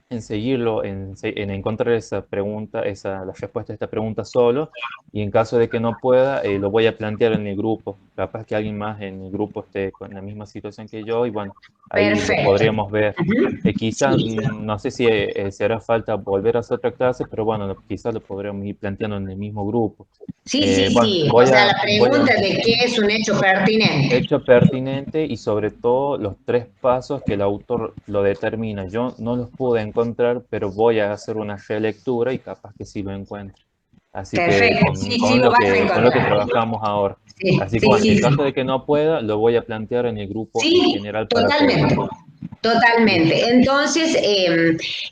en seguirlo, en encontrar esa pregunta, la respuesta a esta pregunta solo, y en caso de que no pueda, lo voy a plantear en el grupo. Capaz que alguien más en el grupo esté con la misma situación que yo, y bueno, ahí lo Perfecto. podríamos ver. Ujú. Quizás, Sí. no sé si se hará falta volver a hacer otra clase, pero bueno, quizás lo podríamos ir planteando en el mismo grupo. Sí, sí, Bueno, sí. O sea, la pregunta de qué es un hecho pertinente. hecho pertinente y sobre todo los 3 pasos que el autor lo determina. Yo no los pude encontrar, pero voy a hacer una relectura y capaz que sí lo encuentre. Así que Perfecto. Sí, sí, con lo lo vas a con lo que encontrar. trabajamos ahora. Sí, Así que sí, bueno, en sí, caso sí. de que no pueda, lo voy a plantear en el grupo en Sí, general para todos. totalmente, Listo. totalmente. Entonces,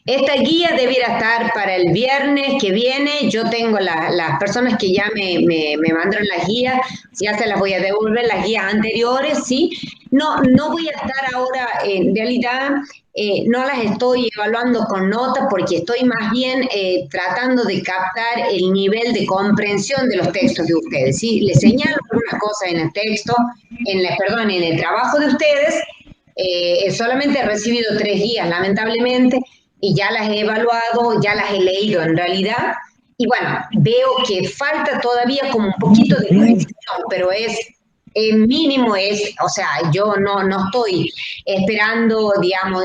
esta guía debiera estar para el viernes que viene. Yo tengo las personas que ya me mandaron las guías, ya se las voy a devolver, las guías anteriores, ¿sí? No voy a estar ahora, en realidad, no las estoy evaluando con notas porque estoy más bien tratando de captar el nivel de comprensión de los textos de ustedes, ¿sí? Les señalo algunas cosas en el texto, perdón, en el trabajo de ustedes, solamente he recibido 3 guías, lamentablemente, y ya las he evaluado, ya las he leído en realidad, y bueno, veo que falta todavía como un poquito de corrección, pero mínimo es, o sea, yo no estoy esperando, digamos,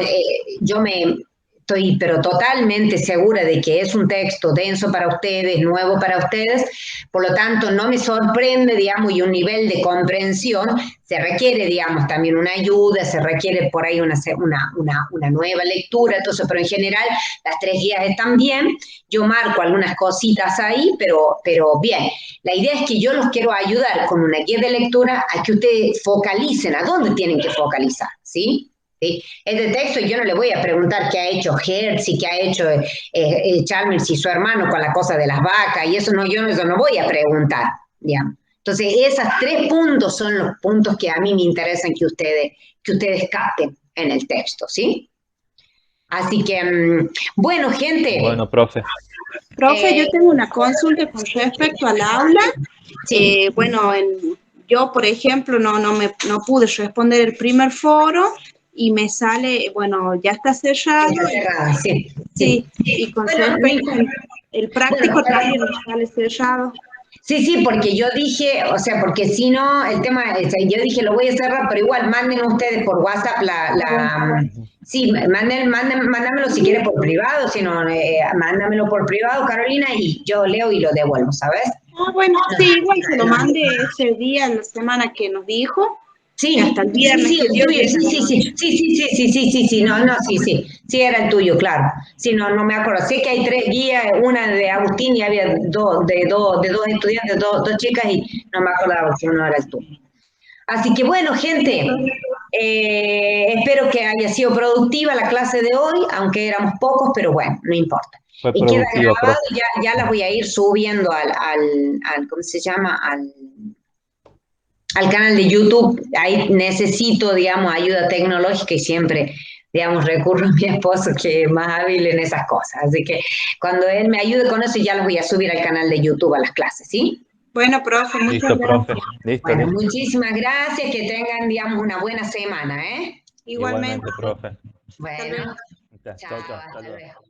yo me estoy pero totalmente segura de que es un texto denso para ustedes, nuevo para ustedes, por lo tanto no me sorprende, digamos, y un nivel de comprensión, se requiere, digamos, también una ayuda, se requiere por ahí una nueva lectura, entonces, pero en general las 3 guías están bien, yo marco algunas cositas ahí, pero bien, la idea es que yo los quiero ayudar con una guía de lectura a que ustedes focalicen a dónde tienen que focalizar, ¿sí? ¿Sí? Este texto yo no le voy a preguntar qué ha hecho Hertz y qué ha hecho Chalmers y su hermano con la cosa de las vacas, y eso eso no voy a preguntar, digamos. Entonces, esos 3 puntos son los puntos que a mí me interesan que ustedes capten en el texto, ¿sí? Así que, bueno, gente, Bueno, profe. Profe, eh, yo tengo una consulta con respecto al aula. sí, Bueno, yo, por ejemplo, no pude responder el primer foro y me sale, bueno, ya está está cerrado. cerrada, sí, Sí, sí. y con Bueno, respecto al el bueno, práctico también me sale cerrado. Sí, sí, porque yo dije, o sea, porque si no, el tema, yo dije, lo voy a cerrar, pero igual, manden ustedes por WhatsApp sí, mándamelo si quiere por privado, si no, mándamelo por privado, Carolina, y yo leo y lo devuelvo, ¿sabes? Ah, bueno, No, sí, igual se lo no, mandé ese día, en la semana que nos dijo, hasta el sí, sí, viernes sí, que el dio tuyo, ya sí, sí, estamos. sí, sí, sí, sí, sí, sí, sí, sí, no, no, sí, sí, sí, era el tuyo, claro. Sí, no, no me acuerdo. Sé que hay 3 guías, una de Agustín y había dos estudiantes, dos chicas y no me acordaba si uno era el tuyo. Así que bueno, gente, espero que haya sido productiva la clase de hoy, aunque éramos pocos, pero bueno, no importa. Fue Y queda productiva, grabado, profe. ya las voy a ir subiendo ¿cómo se llama? Al canal de YouTube. Ahí necesito, digamos, ayuda tecnológica y siempre, digamos, recurro a mi esposo que es más hábil en esas cosas. Así que cuando él me ayude con eso, ya los voy a subir al canal de YouTube a las clases, ¿sí? Bueno, profe, muchas Listo, profe. gracias. Listo, Bueno, listo. muchísimas gracias, que tengan, digamos, una buena semana, ¿eh? Igualmente, Igualmente, profe. hasta Bueno, luego. chao, Chao, chao. Hasta hasta luego. luego.